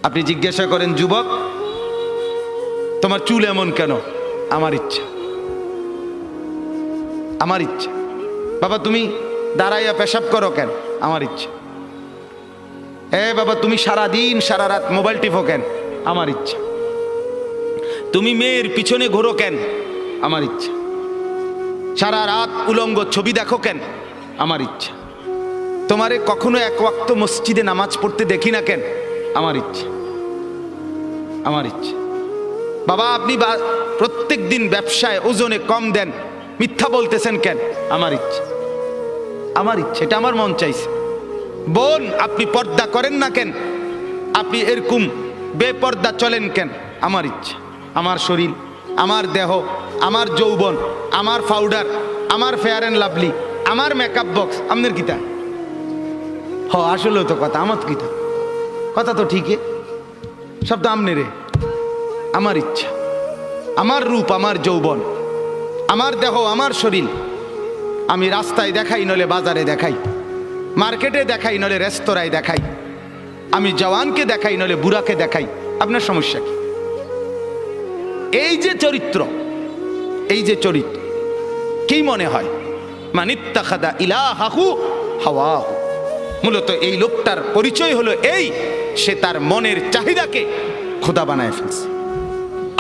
আপনি জিজ্ঞাসা করেন, যুবক তোমার চুল এমন কেন? আমার ইচ্ছা, আমার ইচ্ছা। বাবা তুমি দাঁড়াইয়া পেশাব করো কেন? আমার ইচ্ছা। বাবা তুমি সারা দিন সারা রাত মোবাইল টিপো কেন? আমার ইচ্ছা। তুমি মেয়ের পিছনে ঘোরো কেন? আমার ইচ্ছা। সারা রাত উলঙ্গ ছবি দেখো কেন? আমার ইচ্ছা। তোমারে কখনো এক ওয়াক্ত মসজিদে নামাজ পড়তে দেখি না কেন? আমার ইচ্ছা, আমার ইচ্ছা। বাবা আপনি প্রত্যেক দিন ব্যবসায় ওজনে কম দেন, মিথ্যা বলতেছেন কেন? আমার ইচ্ছা, আমার ইচ্ছা, এটা আমার মন চাইছে। বোন আপনি পর্দা করেন না কেন? আপনি এরকম বেপর্দা চলেন কেন? আমার ইচ্ছা। আমার শরীর, আমার দেহ, আমার যৌবন, আমার পাউডার, আমার ফেয়ার অ্যান্ড লাভলি, আমার মেকআপ বক্স, আপনার কিতা? আসলেও তো কথা, আমার কিতা কথা তো ঠিকই, সব তো আমনে রে। আমার ইচ্ছা, আমার রূপ, আমার যৌবন, আমার দেহ, আমার শরীর, আমি রাস্তায় দেখাই নলে বাজারে দেখাই, মার্কেটে দেখাই নলে রেস্তোরাঁয় দেখাই, আমি জওয়ানকে দেখাই নলে বুড়াকে দেখাই, আপনার সমস্যা কি? এই যে চরিত্র, এই যে চরিত্র, কি মনে হয়? মানিত্তাখাদা ইলাহাহু হাওয়াহু। মূলত এই লোকটার পরিচয় হলো এই, সে তার মনের চাহিদাকে খোদা বানায় ফেলছে।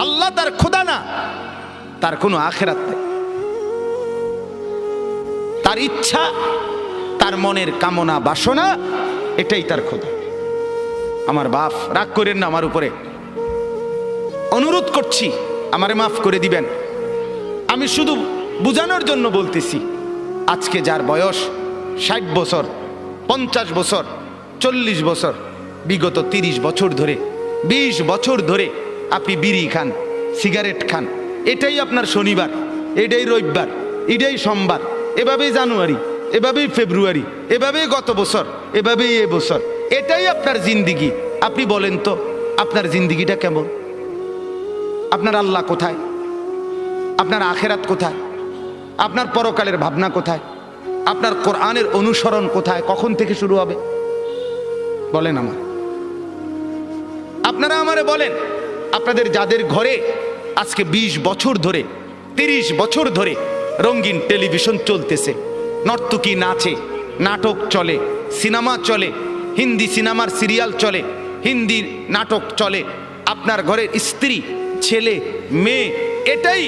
আল্লাহ তার খোদা না, তার কোনো আখেরাত নেই। তার ইচ্ছা, তার মনের কামনা বাসনা, এটাই তার খোদা। আমার বাপ রাগ করেন না আমার উপরে, অনুরোধ করছি আমারে মাফ করে দিবেন। আমি শুধু বুঝানোর জন্য বলতেছি, আজকে যার বয়স 60 বছর, 50 বছর, 40 বছর, বিগত 30 বছর ধরে, 20 বছর ধরে আপনি বিড়ি খান, সিগারেট খান, এটাই আপনার শনিবার, এটাই রবিবার, এটাই সোমবার, এভাবেই জানুয়ারি, এভাবেই ফেব্রুয়ারি, এভাবেই গত বছর, এভাবেই এ বছর, এটাই আপনার জিন্দিগি। আপনি বলেন তো আপনার জিন্দিগিটা কেমন? আপনার আল্লাহ কোথায়? আপনার আখেরাত কোথায়? আপনার পরকালের ভাবনা কোথায়? আপনার কোরআনের অনুসরণ কোথায়? কখন থেকে শুরু হবে বলেন আমার? আপনারা আমারে বলেন, আপনাদের যাদের ঘরে আজকে 20 বছর ধরে, 30 বছর ধরে রঙিন টেলিভিশন চলতেছে, নর্তকী নাচে, নাটক চলে, সিনেমা চলে, হিন্দি সিনেমার সিরিয়াল চলে, হিন্দি নাটক চলে, আপনার ঘরের স্ত্রী, ছেলে, মেয়ে এটাই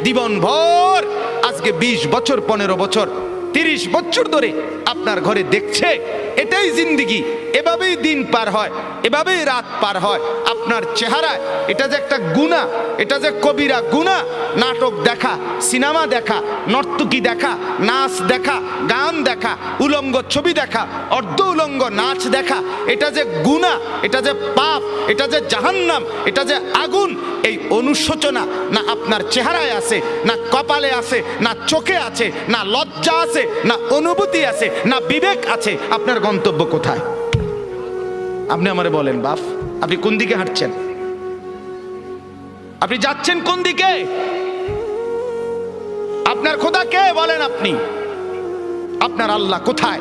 জীবনভর আজকে 20 বছর, 15 বছর, 30 বছর ধরে আপনার ঘরে দেখছে, এটাই জিন্দিগি। এভাবেই দিন পার হয়, এভাবেই রাত পার হয়। আপনার চেহারায় এটা যে একটা গুনাহ, এটা যে কবিরা গুনাহ, নাটক দেখা, সিনেমা দেখা, নর্তকী দেখা, নাচ দেখা, গান দেখা, উলঙ্গ ছবি দেখা, অর্ধ উলঙ্গ নাচ দেখা, এটা যে গুনাহ, এটা যে পাপ, এটা যে জাহান্নাম, এটা যে আগুন, এই অনুশোচনা না আপনার চেহারায় আছে, না কপালে আছে, না চোখে আছে, না লজ্জা আছে, না অনুভূতি আছে, না বিবেক আছে। আপনার গন্তব্য কোথায়? আপনি আমারে বলেন বাপ, আপনি কোন দিকে হাঁটছেন? আপনি যাচ্ছেন কোন দিকে? আপনার খোদা কে বলেন আপনি? আপনার আল্লাহ কোথায়?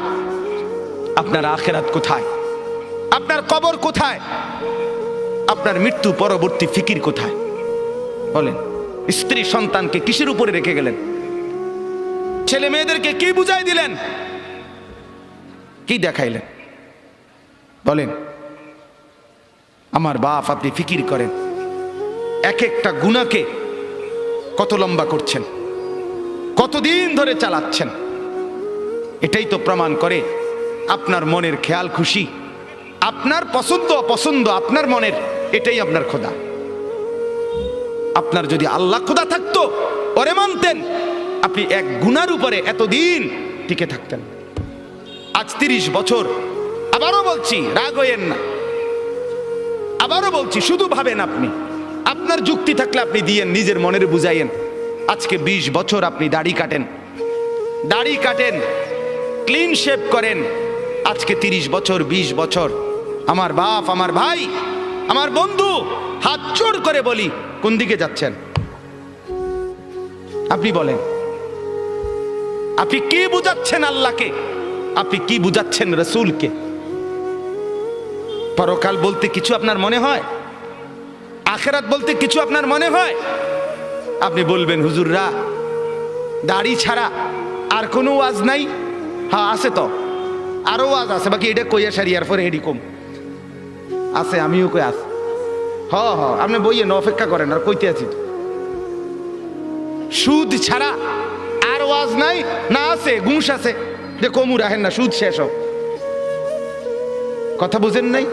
আপনার আখিরাত কোথায়? আপনার কবর কোথায়? আপনার মৃত্যু পরবর্তী ফিকির কোথায় বলেন? স্ত্রী সন্তানকে কিসের উপরে রেখে গেলেন? ছেলে মেয়েদেরকে কি বুঝাই দিলেন? কি দেখাইলেন বলেন? আমার বাপ, আপনি ফিকির করেন, এক একটা গুনাহকে কত লম্বা করছেন, কতদিন ধরে চালাচ্ছেন। এটাই তো প্রমাণ করে আপনার মনের খেয়াল খুশি, আপনার পছন্দ অপছন্দ আপনার মনের, এটাই আপনার খোদা। আপনার যদি আল্লাহ খোদা থাকতো, ওরে মানতেন, আপনি এক গুনার উপরে এতদিন টিকে থাকতেন। আজ 30 বছর, আবারও বলছি রাগ হইয়েন না, আবারও বলছি শুধু ভাবেন আপনি, আপনার যুক্তি থাকলে আপনি দিয়েন, নিজের মনের বুঝাইয়েন। আজকে 20 বছর আপনি দাড়ি কাটেন, দাড়ি কাটেন, ক্লিন শেভ করেন, আজকে 30 বছর, 20 বছর। আমার বাপ, আমার ভাই, আমার বন্ধু, হাত জোড় করে বলি, কোন দিকে যাচ্ছেন আপনি বলেন? আপনি কি বুঝাচ্ছেন আল্লাহকে? আপনি কি বুঝাচ্ছেন রসুলকে? পরকাল বলতে কিছু আপনার মনে হয়? আখিরাত বলতে কিছু আপনার মনে হয়? আপনি বলবেন হুজুররা দাড়ি ছাড়া আর কোনো ওয়াজ নাই? হ্যাঁ আছে তো, আরো ওয়াজ আছে, বাকি এটা কইয়া সারি আর পরে হেডি কম আছে, আমিও কই আছে। হ হ আপনি বইয়েন, অপেক্ষা করেন, আর কইতে আছি। সুদ ছাড়া আর ওয়াজ নাই না? আছে, ঘুষ আছে, যে কমু রাখেন না, সুদ শেষ হোক। কথা বুঝেন নাই?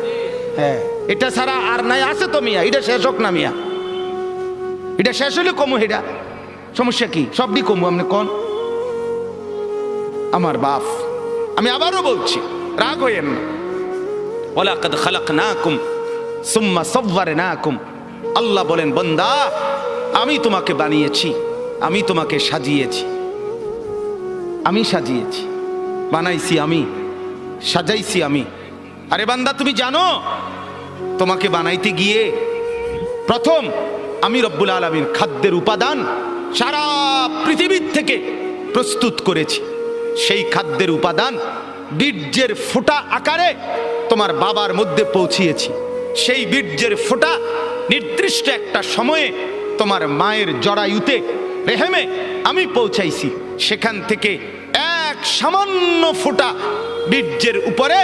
হ্যাঁ, এটা ছাড়া আর নাই, আছে তো মিয়া, এটা শেষ হোক না মিয়া, এটা শেষ হলে কমু, এটা সমস্যা কি? সবই কমু, আপনি কোন? আমার বাপ, আমি আবারও বলছি, রাগ হইেন না। ওয়ালাকাদ খালাকনাকুম সুম্মা সাওয়ারনাকুম। আল্লাহ বলেন বান্দা আমি তোমাকে বানিয়েছি, আমি তোমাকে সাজিয়েছি, আমি সাজিয়েছি, বানাইছি আমি, সাজাইছি আমি। আরে বান্দা তুমি জানো তোমাকে বানাইতে গিয়ে প্রথম আমি রব্বুল আলামিন খাদ্যের উপাদান সারা পৃথিবীর থেকে প্রস্তুত করেছি। সেই খাদ্যের উপাদান বীর্যের ফোঁটা আকারে তোমার বাবার মধ্যে পৌঁছিয়েছি। সেই বীর্যের ফোঁটা নির্দিষ্ট একটা সময়ে তোমার মায়ের জরায়ুতে, রেহেমে আমি পৌঁছাইছি। সেখান থেকে এক সামান্য ফোঁটা বীর্যের উপরে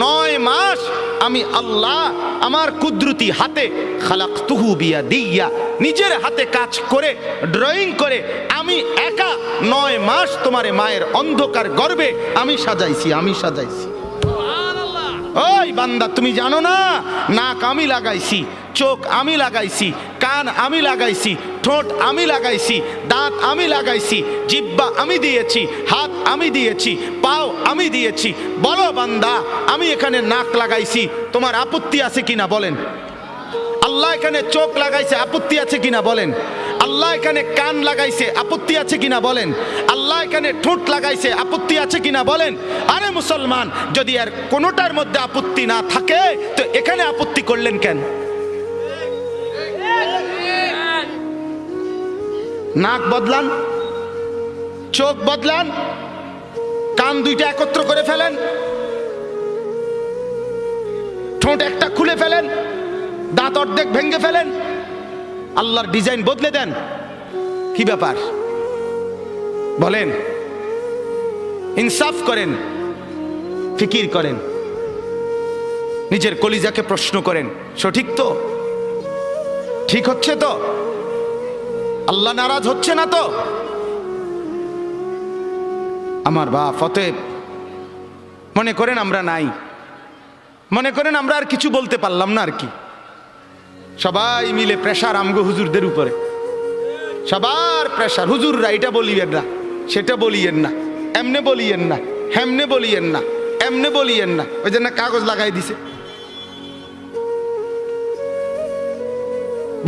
9 মাস আমি আল্লাহ আমার কুদরতি হাতে খালাকতুহু বিয়াদিয়া, নিজের হাতে কাজ করে, ড্রয়িং করে আমি একা 9 মাস তোমার মায়ের অন্ধকার গর্ভে আমি সাজাইছি, আমি সাজাইছি। ওই বান্দা তুমি জানো না, নাক আমি লাগাইছি, চোখ আমি লাগাইছি, কান আমি লাগাইছি, ঠোঁট আমি লাগাইছি, দাঁত আমি লাগাইছি, জিহ্বা আমি দিয়েছি, হাত আমি দিয়েছি, পাও আমি দিয়েছি। বলো বান্দা আমি এখানে নাক লাগাইছি, তোমার আপত্তি আছে কিনা বলেন? আল্লাহ এখানে চোখ লাগাইছে, আপত্তি আছে কিনা বলেন? আল্লাহ এখানে কান লাগাইছে, আপত্তি আছে কিনা বলেন? আল্লাহ এখানে ঠোঁট লাগাইছে, আপত্তি আছে কিনা বলেন? আরে মুসলমান, যদি আর কোনোটার মধ্যে আপত্তি না থাকে তো এখানে আপত্তি করলেন কেন? নাক বদলান, চোখ বদলান, কান দুইটা একত্র করে ফেলেন, ঠোঁট একটা খুলে ফেলেন, দাঁত অর্ধেক ভেঙে ফেলেন, আল্লাহর ডিজাইন বদলে দেন। কি ব্যাপার বলেন? ইনসাফ করেন, ফিকির করেন, নিজের কলিজাকে প্রশ্ন করেন, সঠিক তো? ঠিক হচ্ছে তো? আল্লাহ নারাজ হচ্ছে না তো? আমার বাপ, অতএব মনে করেন আমরা নাই, মনে করেন আমরা আর কিছু বলতে পারলাম না আর কি। সবাই মিলে প্রেশার আমগো হুজুরদের উপরে, সবার প্রেশার। হুজুররা এটা বলিয়েন না, সেটা বলিয়েন না, এমনে বলিয়েন না, হেমনে বলিয়েন না, এমনে বলিয়েন না। ওই জন্য কাগজ লাগাই দিছে,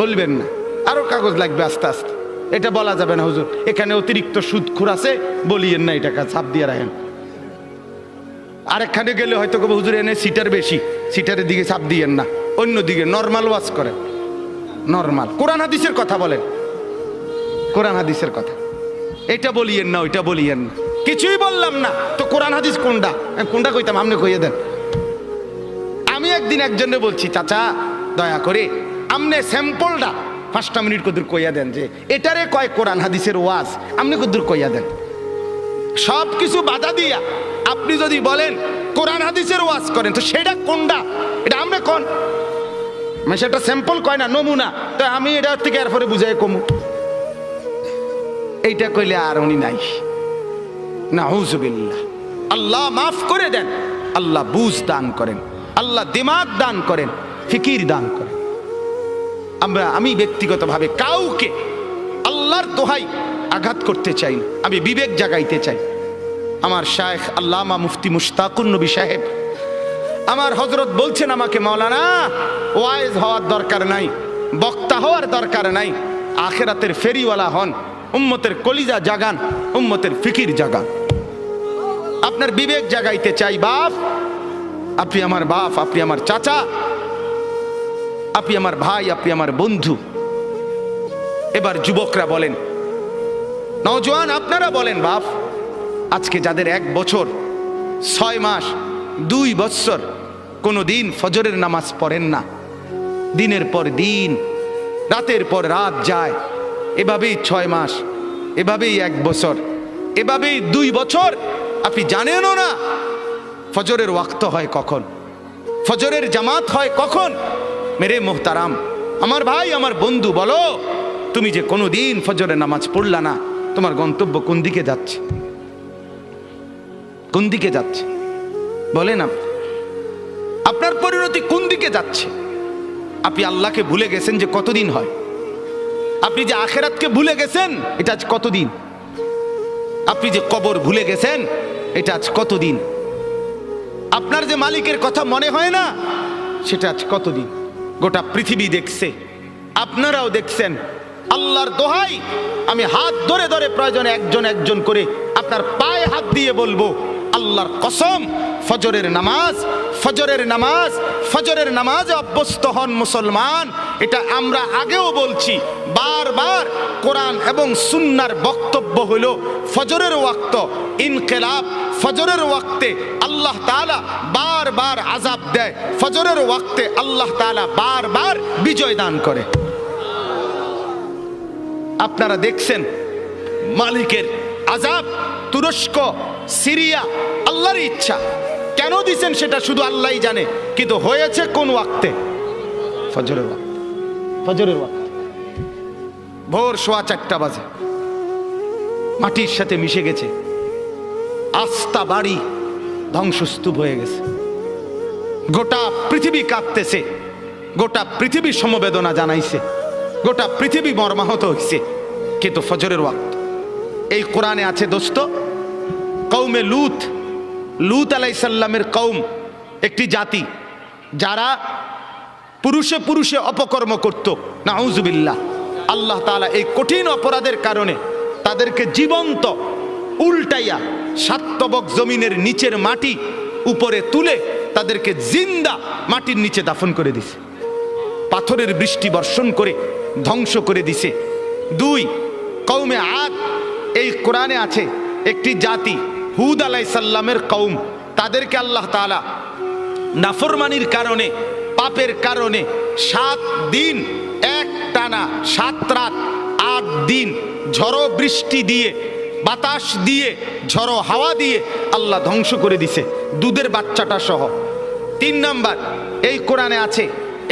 বলবেন না, আরো কাগজ লাগবে আস্তে আস্তে। এটা বলা যাবে না হুজুর এখানে অতিরিক্ত সুদখোর আছে, বলিয়েন না, এটাকে ছাপ দিয়ে রাখেন। আরেকখানে গেলে হয়তো কবে হুজুর এনে সিটার বেশি, সিটারের দিকে ছাপ দিয়েন না, অন্যদিকে নর্মাল ওয়াজ করেন, নর্মাল কোরআন হাদিসের কথা বলেন, কোরআন হাদিসের কথা। এটা বলিয়েন না, ওইটা বলিয়েন না। কিছুই বললাম না তো কোরআন হাদিস কোনটা? কোনটা কইতাম, আপনি কইয়ে দেন। আমি একদিন একজনে বলছি, চাচা দয়া করে আপনি স্যাম্পলটা 5টা মিনিট কদুর কইয়া দেন, যে এটারে কয় কোরআন হাদিসের ওয়াজ, আপনি কদুর কইয়া দেন। সব কিছু বাধা দিয়া আপনি যদি বলেন কোরআন হাদিসের ওয়াজ করেন, তো সেটা কোনটা? এটা আমরা কোন সেটা স্যাম্পল কয় না, নমুনা। তো আমি এটা থেকে এরপরে বুঝাই কমু, এইটা কইলে আর উনি নাই। নাউযুবিল্লাহ। আল্লাহ মাফ করে দেন, আল্লাহ বুঝ দান করেন, আল্লাহ দিমাগ দান করেন, ফিকির দান করেন। আমি ব্যক্তিগতভাবে কাউকে আল্লাহর দোহাই আঘাত করতে চাই না, আমি বিবেক জাগাইতে চাই। আমার শায়েখ আল্লামা মুফতি মুশতাকুর নবী সাহেব, আমার হযরত বলছেন আমাকে, মাওলানা ওয়াইজ হওয়ার দরকার নাই, বক্তা হওয়ার দরকার নাই, আখিরাতের ফেরিওয়ালা হন, উম্মতের কলিজা জাগান, উম্মতের ফিকির জাগান। আপনার বিবেক জাগাইতে চাই বাপ, আপনি আমার বাপ, আপনি আমার চাচা, আপনি আমার ভাই, আপনি আমার বন্ধু। এবার যুবকরা বলেন, নওজোয়ান আপনারা বলেন, বাপ আজকে যাদের 1 বছর 6 মাস 2 বছর কোনো দিন ফজরের নামাজ পড়েন না। দিনের পর দিন, রাতের পর রাত যায়, এভাবেই 6 মাস, এভাবেই 1 বছর, এভাবেই 2 বছর। আপনি জানেনও না ফজরের ওয়াক্ত হয় কখন, ফজরের জামাত হয় কখন। মেরে মোহতারাম, আমার ভাই, আমার বন্ধু, বলো তুমি যে কোনো দিন ফজরের নামাজ পড়লা না, তোমার গন্তব্য কোন দিকে যাচ্ছে? কোন দিকে যাচ্ছে বলেন? আপনার পরিণতি কোন দিকে যাচ্ছে? আপনি আল্লাহকে ভুলে গেছেন যে কতদিন হয়? আপনি যে আখেরাতকে ভুলে গেছেন, এটা আজ কতদিন? আপনি যে কবর ভুলে গেছেন, এটা আজ কতদিন? আপনার যে মালিকের কথা মনে হয় না, সেটা আজ কতদিন? গোটা পৃথিবী দেখছে, আপনারাও দেখছেন। আল্লাহর দোহাই, আমি হাত ধরে ধরে প্রয়োজনে একজন একজন করে আপনার পায়ে হাত দিয়ে বলবো, আল্লাহর কসম, ফজরের নামাজ, ফজরের নামাজ, ফজরের নামাজে অভ্যস্ত হন মুসলমান। এটা আমরা আগেও বলছি বারবার। কোরআন এবং সুন্নাহর বক্তব্য হলো ফজরের ওয়াক্ত ইনকিলাব, ফজরের ওয়াক্তে আল্লাহ তাআলা বারবার আযাব দেয়, ফজরের ওয়াক্তে আল্লাহ তাআলা বারবার বিজয় দান করে। আপনারা দেখছেন মালিকের আযাব, তুরস্ক, সিরিয়া, আল্লাহর ইচ্ছা। কেন দিছেন সেটা শুধু আল্লাহই জানে, কিন্তু হয়েছে কোন ওয়াক্তে? ফজরের ওয়াক্তে। ফজরের ওয়াক্তে ভোর 4:15 বাজে, মাটির সাথে মিশে গেছে, আস্থা বাড়ি ধ্বংসস্তূপ হয়ে গেছে। গোটা পৃথিবী কাঁদতেছে, গোটা পৃথিবী সমবেদনা জানাইছে, গোটা পৃথিবী মর্মাহত হইছে, কিন্তু ফজরের ওয়াক্ত। এই কোরআনে আছে দোস্ত, কওমে লূত, লূত আলাইহিস সালামের কওম একটি জাতি যারা পুরুষে পুরুষে অপকর্ম করত, নাউজুবিল্লাহ। আল্লাহ তাআলা এই কঠিন অপরাধের কারণে তাদেরকে জীবন্ত উল্টাইয়া 7 তবক জমিনের নিচের মাটি উপরে তুলে তাদেরকে জিন্দা মাটির নিচে দাফন করে দিছে, পাথরের বৃষ্টি বর্ষণ করে ধ্বংস করে দিছে। 2, কওমে আদ, এই কোরআনে আছে একটি জাতি, হুদ আলাইহিস সালামের কওম, তাদেরকে আল্লাহ তাআলা নাফরমানির কারণে, পাপের কারণে 7 দিন এক টানা, 7 রাত 8 দিন ঝড়ো বৃষ্টি দিয়ে, বাতাস দিয়ে, ঝড়ো হাওয়া দিয়ে আল্লাহ ধ্বংস করে দিছে, দুধের বাচ্চাটা সহ। 3 নাম্বার, এই কোরআনে আছে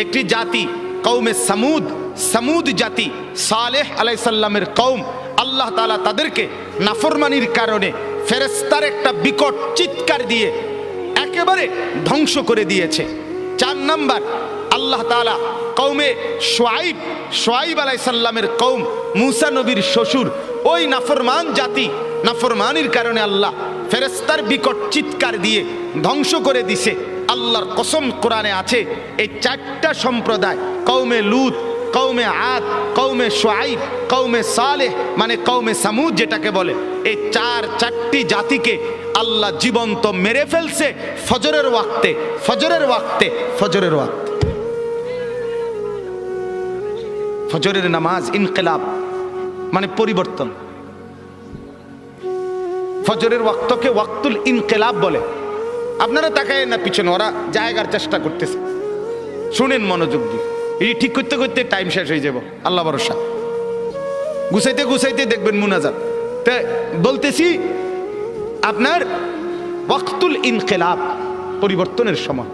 একটি জাতি, কওমে সামুদ, সামুদ জাতি, সালেহ আলাইহিস সালামের কওম, আল্লাহ তাআলা তাদেরকে নাফরমানির কারণে ফেরেশতার একটা বিকট চিৎকার দিয়ে একেবারে ধ্বংস করে দিয়েছে। 4 নাম্বার, আল্লাহ তাআলা কওমে শুআইব, শুআইব আলাইহিস সালামের কওম, মূসা নবীর শ্বশুর, ওই নাফরমান জাতি, নাফরমানির কারণে আল্লাহ ফেরেশতার বিকট চিৎকার দিয়ে ধ্বংস করে দিছে। আল্লাহর কসম, কোরআনে আছে এই 4টা সম্প্রদায়, কওমে লূত, কওমে আদ, কওমে শুআইব, কওমে সালেহ, মানে কওমে সামুদ যেটাকে বলে, এই 4টি জাতিকে আল্লাহ জীবন্ত মেরে ফেলছে ফজরের ওয়াক্তে, ফজরের ওয়াক্তে, ফজরের ওয়াক্তে। ফজরের নামাজ ইনকিলাব মানে পরিবর্তন। ফজরের ওয়াক্তকে ওয়াক্তুল ইনকিলাব বলে। আপনারা তাকায় না পিছনে, ওরা জায়গার চেষ্টা করতেছে, শুনেন মনোযোগ দিয়ে। এই ঠিক করতে করতে টাইম শেষ হয়ে যাব, আল্লাহ ভরসা। গুছাইতে গুছাইতে দেখবেন মুনাজাত। তা বলতেছি আপনার ওয়াক্তুল ইনকিলাব, পরিবর্তনের সময়।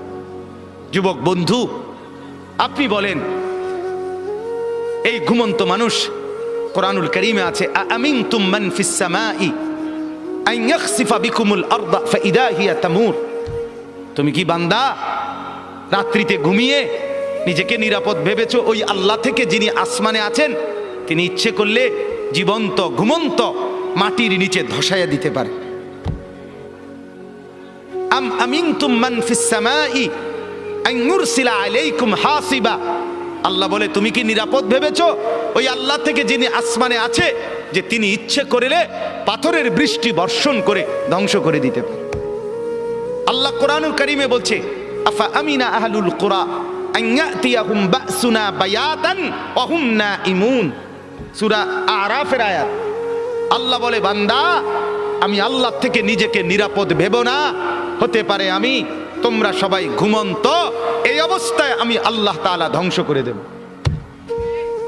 যুবক বন্ধু, আপনি বলেন, এই ঘুমন্ত মানুষ, কোরআনুল কারীমে আছে, আমিনতুম মান ফিস সামাই আন ইয়াখসিফা বিকুমুল আরদা ফাইদা হিয়া তামুর। তুমি কি বান্দা রাত্রিতে ঘুমিয়ে নিজেকে নিরাপদ ভেবেছো ওই আল্লাহ থেকে যিনি আসমানে আছেন, তিনি ইচ্ছে করলে জীবন্ত ঘুমন্ত মাটির নিচে ধসাইয়া দিতে পারে। আম আমিনতুম মান ফিস সামাই আন ইউরসিলা আলাইকুম হাসিবা। আল্লাহ বলে, তুমি কি নিরাপদ ভেবেছো ওই আল্লাহ থেকে যিনি আসমানে আছে, যে তিনি ইচ্ছে করলে পাথরের বৃষ্টি বর্ষণ করে ধ্বংস করে দিতে পারে। আল্লাহ কোরআনুল কারীমে বলছে, আফা আমিনা আহলুল কুরা আন ইয়াতিয়াহুম বাসুনা বায়াতান ওয়া হুম নাঈমুন। সূরা আরাফের আয়াত। আল্লাহ বলে, বান্দা, আমি আল্লাহ থেকে নিজেকে নিরাপদ ভেবো না। হতে পারে আমি তোমরা সবাই ঘুমন্ত, এই অবস্থায় আমি আল্লাহ তাআলা ধ্বংস করে দেব।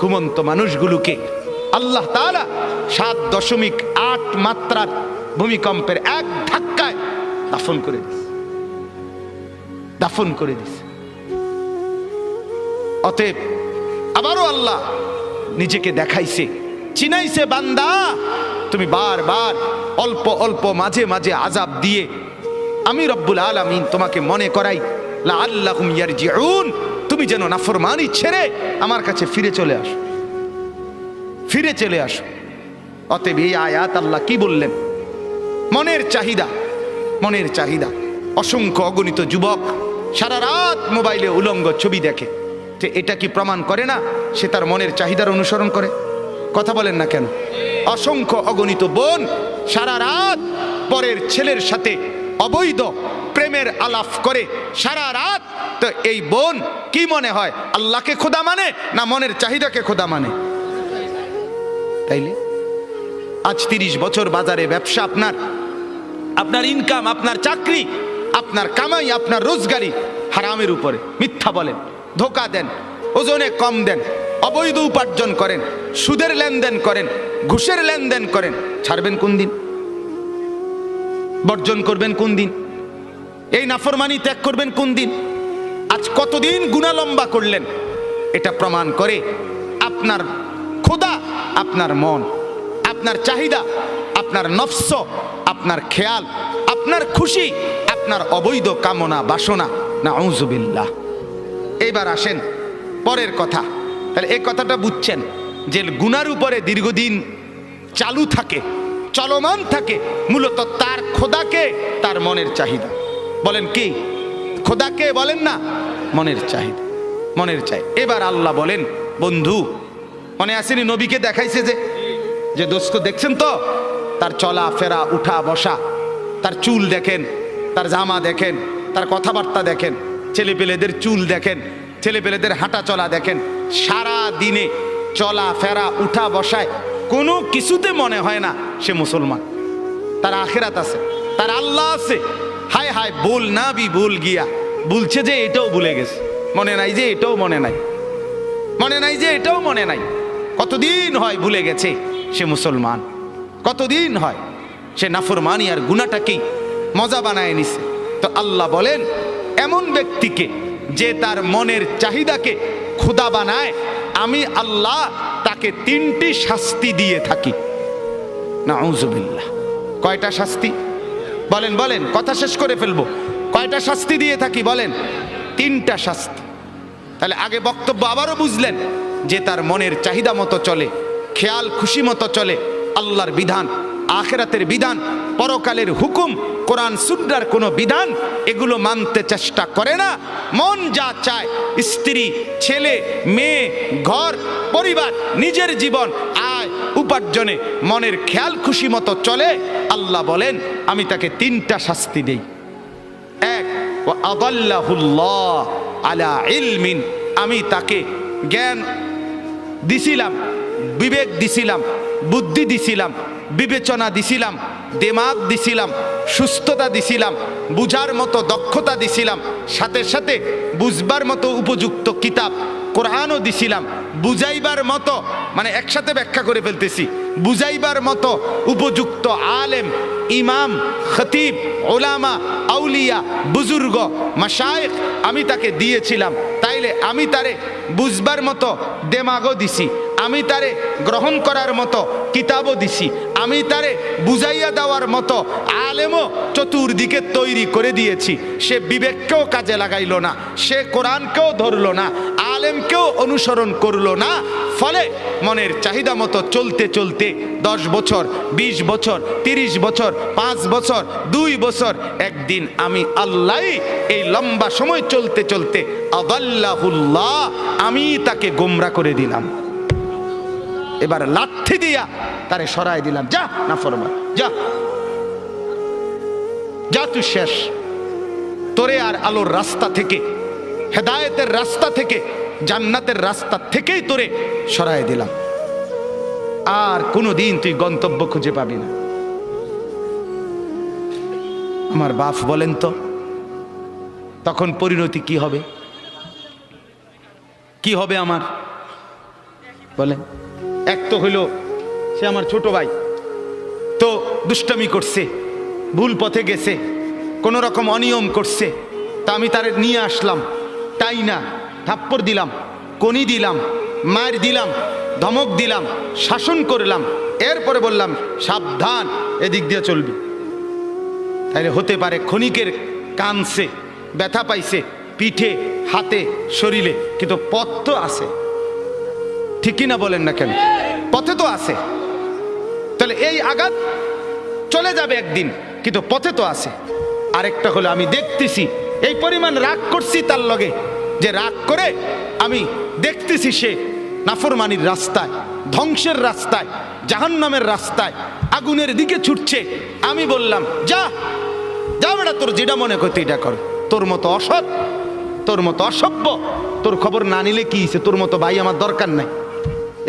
ঘুমন্ত মানুষগুলোকে আল্লাহ তাআলা 7.8 মাত্রার ভূমিকম্পের এক ধাক্কায় দাফন করে দিয়েছে, দাফন করে দিয়েছে। অতএব আবারও আল্লাহ নিজেকে দেখাইছে, চিনাইছে, বান্দা তুমি বারবার অল্প অল্প মাঝে মাঝে আযাব দিয়ে আমি রব্বুল আলামিন তোমাকে মনে করাই লাআল্লাহুম ইয়ারজিউন, তুমি যেন নাফরমানি ছেড়ে আমার কাছে ফিরে চলে আসো, ফিরে চলে আসো। অতএব এই আয়াত আল্লাহ কি বললেন? মনের চাহিদা, মনের চাহিদা। অসংখ্য অগণিত যুবক সারা রাত মোবাইলে উলঙ্গ ছবি দেখে, তো এটা কি প্রমাণ করে না সে তার মনের চাহিদার অনুসরণ করে? কথা বলেন না কেন? অসংখ্য অগণিত বোন সারা রাত পরের ছেলের সাথে অবৈধ প্রেমের আলাপ করে সারা রাত, তো এই বোন কি মনে হয় আল্লাহকে খোদা মানে না মনের চাহিদাকে খোদা মানে? তাইলে আজ 30 বছর বাজারে ব্যবসা, আপনার ইনকাম, আপনার চাকরি, আপনার কামাই, আপনার রোজগারি হারামের উপরে। মিথ্যা বলেন, ধোকা দেন, ওজনে কম দেন, অবৈধ উপার্জন করেন, সুদের লেনদেন করেন, ঘুষের লেনদেন করেন, ছাড়বেন কোন দিন? বর্জন করবেন কোন দিন? এই নাফরমানি ত্যাগ করবেন কোন দিন? আজ কতদিন গুনাহ লম্বা করলেন? এটা প্রমাণ করে আপনার খোদা আপনার মন, আপনার চাহিদা, আপনার নফস, আপনার খেয়াল, আপনার খুশি, আপনার অবৈধ কামনা বাসনা। নাউযুবিল্লাহ। এইবার আসেন পরের কথা। তাহলে এই কথাটা বুঝছেন যে গুনার উপরে দীর্ঘদিন চালু থাকে, চলমান থাকে, মূলত তার খোদাকে তার মনের চাহিদা। বলেন কি? খোদাকে বলেন না, মনের চাহিদা, মনের চাই। এবার আল্লাহ বলেন, বন্ধু মনে আসেনি নবীকে দেখাইছে যে দোস্ত দেখছেন তো, তার চলা ফেরা, উঠা বসা, তার চুল দেখেন, তার জামা দেখেন, তার কথাবার্তা দেখেন, ছেলেপেলেদের চুল দেখেন, ছেলেপেলেদের হাঁটা চলা দেখেন, সারা দিনে চলা ফেরা উঠা বসায় কোনো কিছুতে মনে হয় না সে মুসলমান। তার আখিরাত আছে, তার আল্লাহ আছে। হায় হায় বল না বি ভুল গিয়া, বলছে যে এটাও ভুলে গেছে, মনে নাই যে এটাও মনে নাই, মনে নাই যে এটাও মনে নাই। কতদিন হয় ভুলে গেছে সে মুসলমান, কতদিন হয় সে নাফরমানি আর গুনাহটাকেই মজা বানায় নিছে। তো আল্লাহ বলেন এমন ব্যক্তিকে যে তার মনের চাহিদাকে খোদা বানায়, আমি আল্লাহ তাকে 3টি শাস্তি দিয়ে থাকি। নাউযুবিল্লাহ। কয়টা শাস্তি? বলেন বলেন, কথা শেষ করে ফেলবো। কয়টা শাস্তি দিয়ে থাকি বলেন? 3টা শাস্তি। তাহলে আগে বক্তব্য আবারও বুঝলেন যে তার মনের চাহিদা মতো চলে, খেয়াল খুশি মতো চলে, আল্লাহর বিধান, আখিরাতের বিধান, পরকালের হুকুম, কোরআন সুন্নাহর কোনো বিধান এগুলো মানতে চেষ্টা করে না। মন যা চায়, স্ত্রী, ছেলে, মেয়ে, ঘর, পরিবার, নিজের জীবন, আয় উপার্জনে মনের খেয়াল খুশি মতো চলে, আল্লাহ বলেন আমি তাকে 3টা শাস্তি দেই। 1, ওয়া আদাল্লাহুল্লাহ আলা ইলমিন, আমি তাকে জ্ঞান দিছিলাম, বিবেক দিছিলাম, বুদ্ধি দিছিলাম, বিবেচনা দিছিলাম, দিমাগ দিছিলাম, সুস্থতা দিছিলাম, বুঝার মতো দক্ষতা দিছিলাম, সাথে সাথে বুঝবার মতো উপযুক্ত কিতাব কোরআনও দিছিলাম, বুঝাইবার মতো, মানে একসাথে ব্যাখ্যা করে ফেলতেছি, বুঝাইবার মতো উপযুক্ত আলেম, ইমাম, খতিব, ওলামা, আউলিয়া, বুজুর্গ, মাশায়েখ আমি তাকে দিয়েছিলাম। তাইলে আমি তারে বুঝবার মতো দেমাগও দিছি, আমি তারে গ্রহণ করার মতো কিতাবও দিছি, আমি তারে বুঝাইয়া দেওয়ার মতো আলেমও চতুর্দিকে তৈরি করে দিয়েছি। সে বিবেককেও কাজে লাগাইল না, সে কোরআনকেও ধরল না, আলেমকেও অনুসরণ করল না। ফলে মনের চাহিদা মতো চলতে চলতে 10 বছর, 20 বছর, 30 বছর, 5 বছর, 2 বছর, একদিন আমি আল্লাহ এই লম্বা সময় চলতে চলতে আদাল্লাহুল্লাহ, আমি তাকে গোমরা করে দিলাম। এবার লাঠি দিয়া তারে সরাই দিলাম, যা নাফরমান, যা যা তুই শেষ, তোরে আর আলোর রাস্তা থেকে, হেদায়েতের রাস্তা থেকে, জান্নাতের রাস্তা থেকেই তোরে সরাই দিলাম। আর কোনোদিন তুই গন্তব্য খুঁজে পাবি না। আমার বাপ বলেন তো, তখন পরিণতি কি হবে? কি হবে আমার বলেন? এক তো হইল সে আমার ছোট ভাই, তো দুষ্টামি করছে, ভুল পথে গেছে, কোনো রকম অনিয়ম করছে, তা আমি তারে নিয়ে আসলাম, তাই না থাপ্পড় দিলাম, কনি দিলাম, মার দিলাম, ধমক দিলাম, শাসন করলাম, এরপরে বললাম সাবধান এদিক দিয়ে চলবি। তাইলে হতে পারে ক্ষণিকের কানছে, ব্যথা পাইছে পিঠে, হাতে, শরীরে, কিন্তু পথ তো আছে, ঠিক কিনা বলেন না কেন? পথে তো আছে। তাহলে এই আঘাত চলে যাবে একদিন, কিন্তু পথে তো আছে। আরেকটা হলো আমি দেখতেছি এই পরিমাণ রাগ করছি তার লগে, যে রাগ করে আমি দেখতেছি সে নাফরমানির রাস্তায়, ধ্বংসের রাস্তায়, জাহান্নামের রাস্তায়, আগুনের দিকে ছুটছে। আমি বললাম যা যা বেটা, তোর যেটা মনে করতে এটা কর, তোর মতো অসৎ, তোর মতো অসভ্য, তোর খবর না নিলে কি হয়েছে, তোর মতো ভাই আমার দরকার নাই।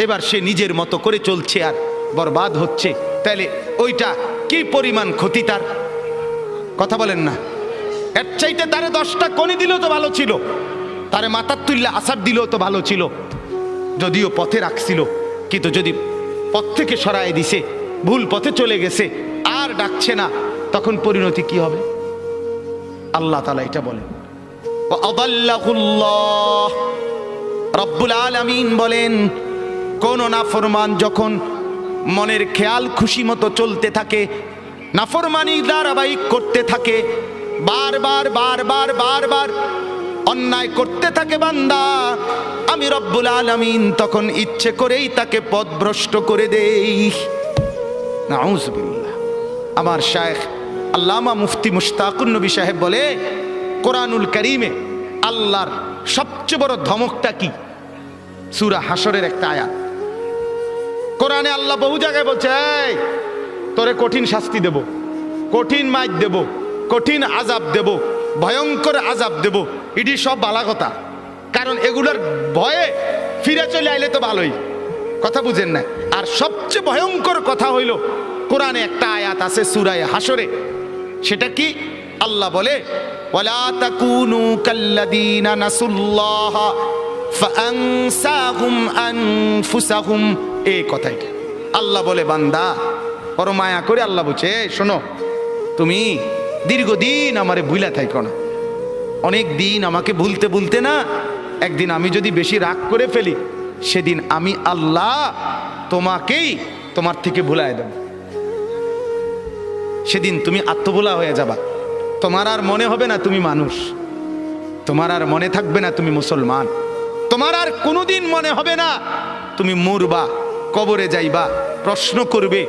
এবার সে নিজের মতো করে চলছে আর বরবাদ হচ্ছে। তাহলে ওইটা কি পরিমাণ ক্ষতি তার, কথা বলেন না? এর চাইতে তারে 10টা কনি দিলেও তো ভালো ছিল, তারে মাথার তুললে আসার দিলেও তো ভালো ছিল, যদিও পথে রাখছিল। কিন্তু যদি পথ থেকে সরায় দিছে, ভুল পথে চলে গেছে, আর ডাকছে না, তখন পরিণতি কি হবে? আল্লাহ তাআলা এটা বলেন, রব্বুল আলামিন বলেন, কোন নাফরমান যখন মনের খেয়াল খুশি মতো চলতে থাকে, নাফরমানি ধারাবাহিক করতে থাকে, বারবার বারবার বারবার অন্যায় করতে থাকে বান্দা, আমি রব্বুল আলামিন তখন ইচ্ছে করেই তাকে পথভ্রষ্ট করে দেই। নাউজুবিল্লাহ। আমার শায়েখ আল্লামা মুফতি মুশতাকুন নবী সাহেব বলে, কোরআনুল কারীমে আল্লাহর সবচেয়ে বড় ধমকটা কি? সূরা হাশরের একটা আয়াত। কোরআনে আল্লাহ বহু জায়গায় বলছে, এই তোরে কঠিন শাস্তি দেব, কঠিন মাইর দেব, কঠিন আযাব দেব, ভয়ঙ্কর আযাব দেব। এটি সব বালা কথা, কারণ এগুলোর ভয়ে ফিরে চলে আইলে তো ভালোই, কথা বুঝেন না? আর সবচেয়ে ভয়ঙ্কর কথা হইল, কোরআনে একটা আয়াত আছে সূরা হাশরে, সেটা কি? আল্লাহ বলে, ওয়ালা তাকুনু কাল্লাযীনা নাসুল্লাহ ফাআনসাহুম আনফুসাহুম। এই কথাটা আল্লাহ বলে, বান্দা বড় মায়া করে আল্লাহ বলছে, শোনো, তুমি দীর্ঘদিন আমারে ভুলা থাইকো না, অনেক দিন আমাকে ভুলতে ভুলতে না, একদিন আমি যদি বেশি রাগ করে ফেলি, সেদিন আমি আল্লাহ তোমাকেই তোমার থেকে ভুলায় দেব। সেদিন তুমি আত্মভোলা হয়ে যাবা, তোমার আর মনে হবে না তুমি মানুষ, তোমার আর মনে থাকবে না তুমি মুসলমান, তোমার আর কোনোদিন মনে হবে না তুমি মরবা, কবরে যাইবা, প্রশ্ন করবে,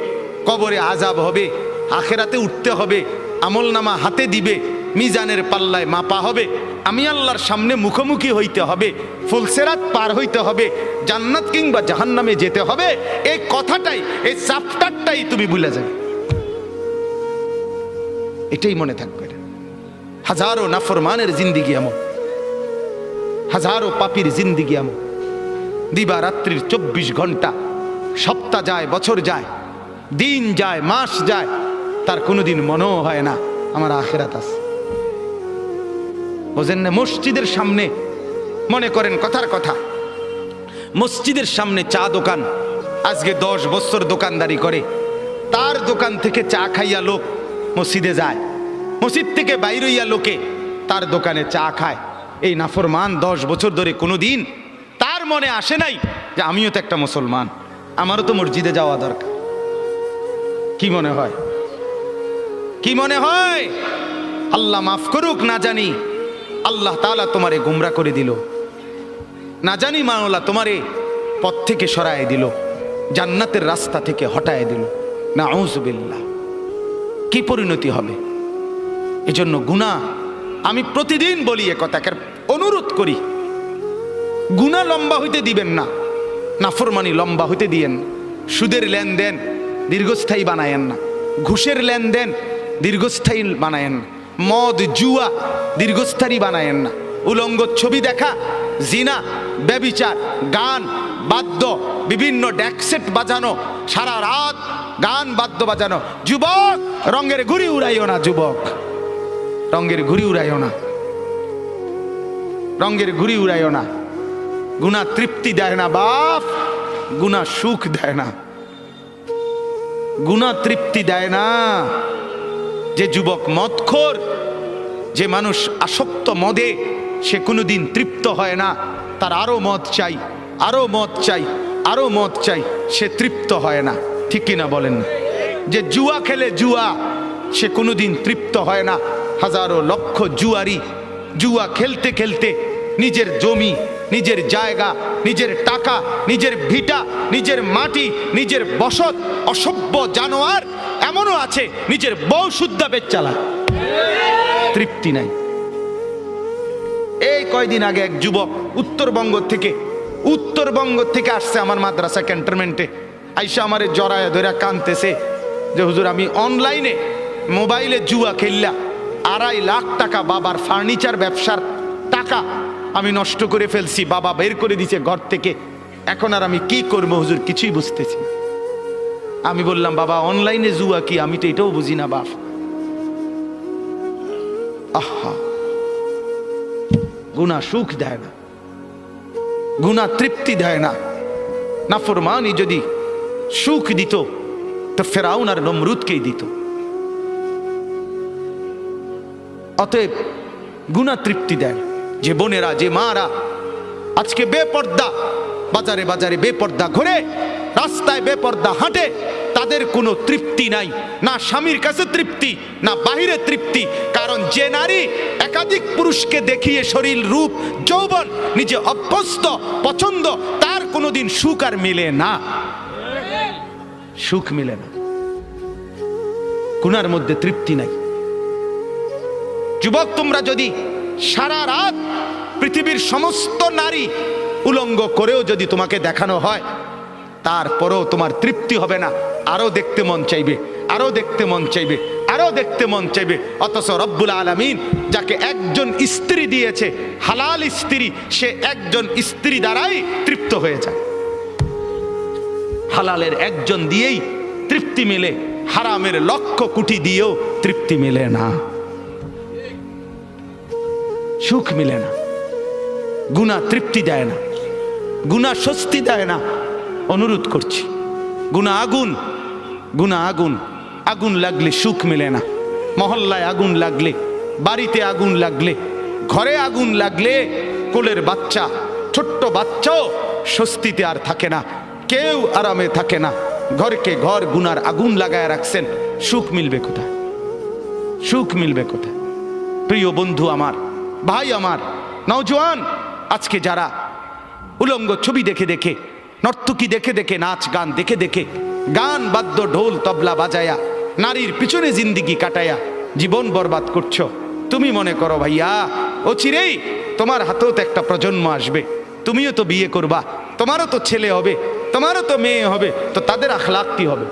কবরে আযাব হবে, আখেরাতে উঠতে হবে, আমলনামা হাতে দিবে, মিজানের পাল্লায় মাপা হবে, আমি আল্লাহর সামনে মুখোমুখি হইতে হবে, ফুলসেরাত পার হইতে হবে, জান্নাত কিংবা জাহান্নামে যেতে হবে। এই কথাটাই, এই চ্যাপ্টারটাই তুমি ভুলে যাবে, এটাই মনে থাকবে। হাজারো নাফরমানের জিন্দিগি এমন, হাজারো পাপীর জিন্দিগি এমন, দিবা রাত্রির 24 ঘন্টা, সপ্তাহ যায়, বছর যায়, দিন যায়, মাস যায়, তার কোনোদিন মনেও হয় না আমার আখিরাত আছে। বোঝেন না? মসজিদের সামনে, মনে করেন কথার কথা, মসজিদের সামনে চা দোকান, আজকে 10 বছর দোকানদারি করে, তার দোকান থেকে চা খাইয়া লোক মসজিদে যায়, মসজিদ থেকে বাইরে হইয়া লোকে তার দোকানে চা খায়। এই নাফরমান 10 বছর ধরে কোনোদিন তার মনে আসে নাই যে আমিও তো একটা মুসলমান, আমারও তো মসজিদে যাওয়া দরকার। কি মনে হয়? কি মনে হয়? আল্লাহ মাফ করুক, না জানি আল্লাহ তাআলা তোমারে গুমরা করে দিল, না জানি মাওলা তোমারে পথ থেকে সরায় দিল, জান্নাতের রাস্তা থেকে হটায় দিল। নাউজুবিল্লাহ। কি পরিণতি হবে? এজন্য গুনাহ, আমি প্রতিদিন বলি এ কথাকে, অনুরোধ করি, গুনাহ লম্বা হইতে দিবেন না, নাফরমানি লম্বা হইতে দিয়েন। সুদের লেনদেন দীর্ঘস্থায়ী বানায়েন না, ঘুষের লেনদেন দীর্ঘস্থায়ী বানায়েন না, মদ জুয়া দীর্ঘস্থায়ী বানায়েন না, উলঙ্গ ছবি দেখা, জিনা, ব্যভিচার, গান বাদ্য, বিভিন্ন ড্যাকসেট বাজানো, সারা রাত গান বাদ্য বাজানো। যুবক, রঙের ঘুড়ি উড়াইও না, যুবক, রঙের ঘুড়ি উড়াইও না। রঙের ঘুড়ি উড়াইও না। গুনাহ তৃপ্তি দেয় না বাপ, গুনাহ সুখ দেয় না, গুনাহ তৃপ্তি দেয় না। যে যুবক মদখোর, যে মানুষ আসক্ত মদে, সে কোনোদিন তৃপ্ত হয় না। তার আরো মদ চাই, আরো মদ চাই, আরো মদ চাই, সে তৃপ্ত হয় না। ঠিক কিনা বলেন না? যে জুয়া খেলে, জুয়া, সে কোনোদিন তৃপ্ত হয় না। হাজারো লক্ষ জুয়ারি জুয়া খেলতে খেলতে নিজের জমি, নিজের জায়গা, নিজের টাকা, নিজের ভিটা, নিজের মাটি, নিজের বসত, অসভ্য জানোয়ার এমনও আছে নিজের বউ শুদ্ধা বেচ চালায়, তৃপ্তি নাই। এই কয়দিন আগে এক যুবক উত্তরবঙ্গ থেকে আসছে আমার মাদ্রাসা ক্যান্টনমেন্টে। আইসা আমারে জড়ায় ধরে কানতেছে যে হুজুর, আমি অনলাইনে মোবাইলে জুয়া খেললা 2.5 লাখ টাকা বাবার ফার্নিচার ব্যবসার টাকা আমি নষ্ট করে ফেলছি, বাবা বের করে দিছে ঘর থেকে, এখন আর আমি কি করবো হুজুর, কিছুই বুঝতেছি। আমি বললাম, বাবা অনলাইনে জুয়া কি? আমি তো এটাও বুঝি না বাপ। আহা, গুনাহ সুখ দেয় না, গুনাহ তৃপ্তি দেয় না। নাফরমানি যদি সুখ দিত তো ফেরাউন আর নমরুদকেই দিত। অতএব গুনাহ তৃপ্তি দেয়। যে বোনেরা, যে মারা আজকে বেপর্দা, বাজারে বাজারে বেপর্দা ঘুরে, রাস্তায় বেপর্দা হাঁটে, তাদের কোনো তৃপ্তি নাই, না স্বামীর কাছে তৃপ্তি, না বাহিরে তৃপ্তি। কারণ যে নারী একাধিক পুরুষকে দেখিয়ে শরীর, রূপ, যৌবন নিজে অভ্যস্ত, পছন্দ, তার কোনোদিন সুখ আর মিলে না, সুখ মিলে না, গুনার মধ্যে তৃপ্তি নাই। যুবক, তোমরা যদি সারা রাত পৃথিবীর সমস্ত নারী উলঙ্গ করেও যদি তোমাকে দেখানো হয়, তারপরেও তোমার তৃপ্তি হবে না, আরো দেখতে মন চাইবে, আরো দেখতে মন চাইবে, আরো দেখতে মন চাইবে। অথচ রব্বুল আলামিন যাকে একজন স্ত্রী দিয়েছে, হালাল স্ত্রী, সে একজন স্ত্রী দ্বারাই তৃপ্ত হয়ে যায়। হালালের একজন দিয়েই তৃপ্তি মিলে, হারামের লক্ষ কোটি দিয়েও তৃপ্তি মিলে না, সুখ মিলে না। গুনাহ তৃপ্তি দেয় না, গুনাহ স্বস্তি দেয় না। অনুরোধ করছি, গুনাহ আগুন, গুনাহ আগুন, আগুন লাগলে সুখ মিলে না। মহল্লায় আগুন লাগলে, বাড়িতে আগুন লাগলে, ঘরে আগুন লাগলে, কোলের বাচ্চা, ছোট্ট বাচ্চাও স্বস্তিতে আর থাকে না, কেউ আরামে থাকে না। ঘরকে ঘর গুনার আগুন লাগায় রাখছেন, সুখ মিলবে কোথায়? সুখ মিলবে কোথায়? প্রিয় বন্ধু আমার, ভাই আমার, নওজোয়ান, আজকে যারা উলঙ্গ ছবি দেখে দেখে, নর্তকী দেখে দেখে, নাচ গান দেখে দেখে, গান বাদ্য ঢোল তবলা বাজায়া নারীর পিছনে জিন্দিগি কাটায়া জীবন বরবাদ করছো, তুমি মনে করো ভাইয়া অচিরেই তোমার হাতেও তো একটা প্রজন্ম আসবে, তুমিও তো বিয়ে করবা, তোমারও তো ছেলে হবে, তোমারও তো মেয়ে হবে, তো তাদের আখলাক কি হবে?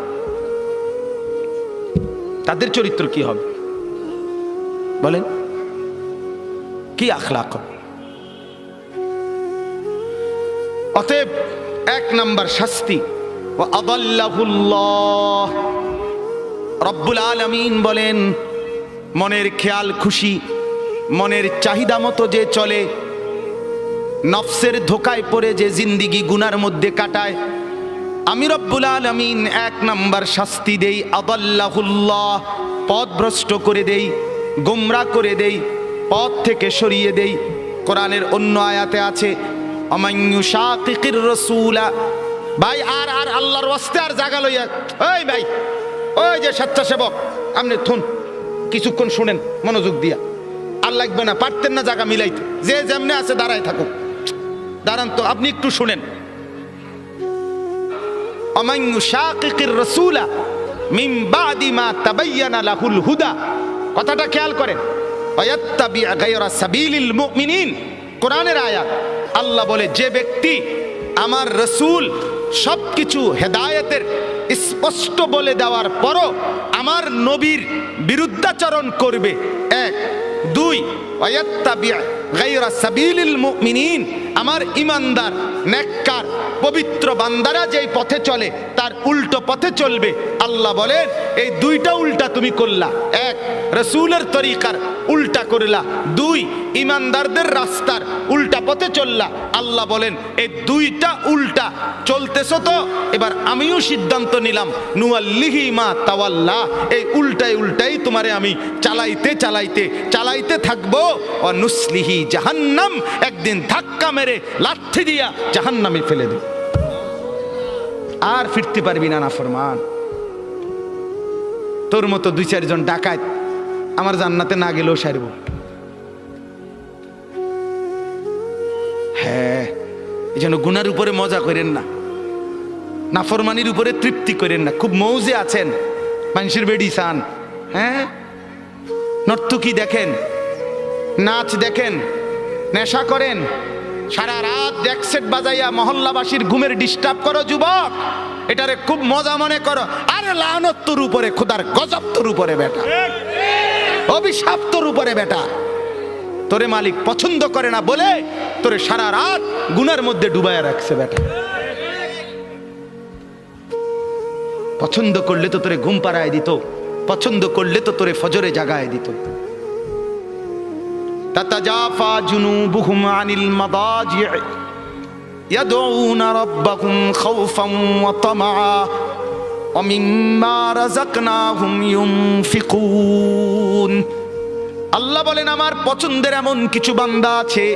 তাদের চরিত্র কি হবে বলেন? কি আখলাক হবে? অতএব 1 নম্বর শাস্তি, আদাল্লাহুল্লাহ, রব্বুল আলামিন বলেন, মনের খেয়াল খুশি, মনের চাহিদা মতো যে চলে, নফসের ধোকায় পড়ে যে জিন্দিগি গুনার মধ্যে কাটায়, আমি রব্বুল আলামিন 1 নম্বর শাস্তি দেই, আদাল্লাহুল্লাহ, পথভ্রষ্ট করে দেই, গোমরাহ করে দেই, পথ থেকে সরিয়ে দেই। কোরআনের অন্য আয়াতে আছে, আমাইয়ুশাকিকির রাসূলা। ভাই আর আল্লাহর ওয়াস্তে আর জায়গা লইয়া, ওই ভাই, ওই যে স্বেচ্ছাসেবক, আপনি থুন, কিছুক্ষণ শুনেন মনোযোগ দিয়া, আর লাগবে না, পারতেন না জায়গা মিলাইতে, যে যেমনে আছে দাঁড়ায় থাকুক, দাঁড়ান তো, আপনি একটু শুনেন। আমাইয়ুশাকিকির রাসূলা মিন বাদি মা তাবায়্যানা লাহুল হুদা, কথাটা খেয়াল করেন। ওয়ায়াত্তাবি গায়রা সাবিলিল মুমিনিন, কোরআনের আয়াত। আল্লাহ বলে, যে ব্যক্তি আমার রাসূল সবকিছু হেদায়েতের স্পষ্ট বলে দেওয়ার পরও আমার নবীর বিরুদ্ধাচরণ করবে, 1, 2, ওয়ায়াত্তাবি গায়রা সাবিলিল মুমিনিন, আমার ঈমানদার, নেককার, পবিত্র বান্দারা যেই পথে চলে তার উল্টো পথে চলবে। আল্লাহ বলেন, এই 2টা উল্টা তুমি করলা, 1 রাসূলের তরিকার উল্টা করলা, 2 ইমানদারদের রাস্তার উল্টা পথে চললা। আল্লাহ বলেন এই 2টা উল্টা চলতেছো তো, এবার আমিও সিদ্ধান্ত নিলাম নুয়াল্লিহি মা তাওয়াল্লা, এই উল্টাই তোমারে আমি চালাইতে থাকবো। ও নুসলিহি জাহান্নাম, একদিন ধাক্কা মেরে লাথি দিয়া জাহান্নামে ফেলে দেব, আর ফিরতে পারবি না নাফরমান। তোর মতো 2-4 জন ডাকাত আমার জান্নাতে না গেলেও সারব। হ্যাঁ, এই জন্য গুনার উপরে মজা করেন না, নাফরমানির উপরে তৃপ্তি করেন না। খুব মৌজে আছেন, মানুষের বেডি চান, হ্যাঁ, নর্তকী দেখেন, নাচ দেখেন, নেশা করেন, সারা রাত ডেকসেট বাজাইয়া মহল্লাবাসীর ঘুমের ডিস্টার্ব করো যুবক, এটারে খুব মজা মনে করো। আরে লানত তোর উপরে, খোদার গজব তোর উপরে বেটা, অভিশাপ তোর উপরে বেটা। তোরে মালিক পছন্দ করে না বলে তোরে সারা রাত গুনার মধ্যে ডুবাইয়া রাখছে বেটা। পছন্দ করলে তো তোরে ঘুম পাড়ায় দিত, পছন্দ করলে তো তোরে ফজরে জাগায় দিত। তাতাজাফা জুনুবুহুম আনিল মাদাজি' ইয়াদউনা রাব্বাহুম খাওফান ওয়া তামআ ওয়া মিম্মা রাযাকনাহুম ইউনফিকুন। আল্লাহ বলেন আমার পছন্দের এমন কিছু বান্দা আছে,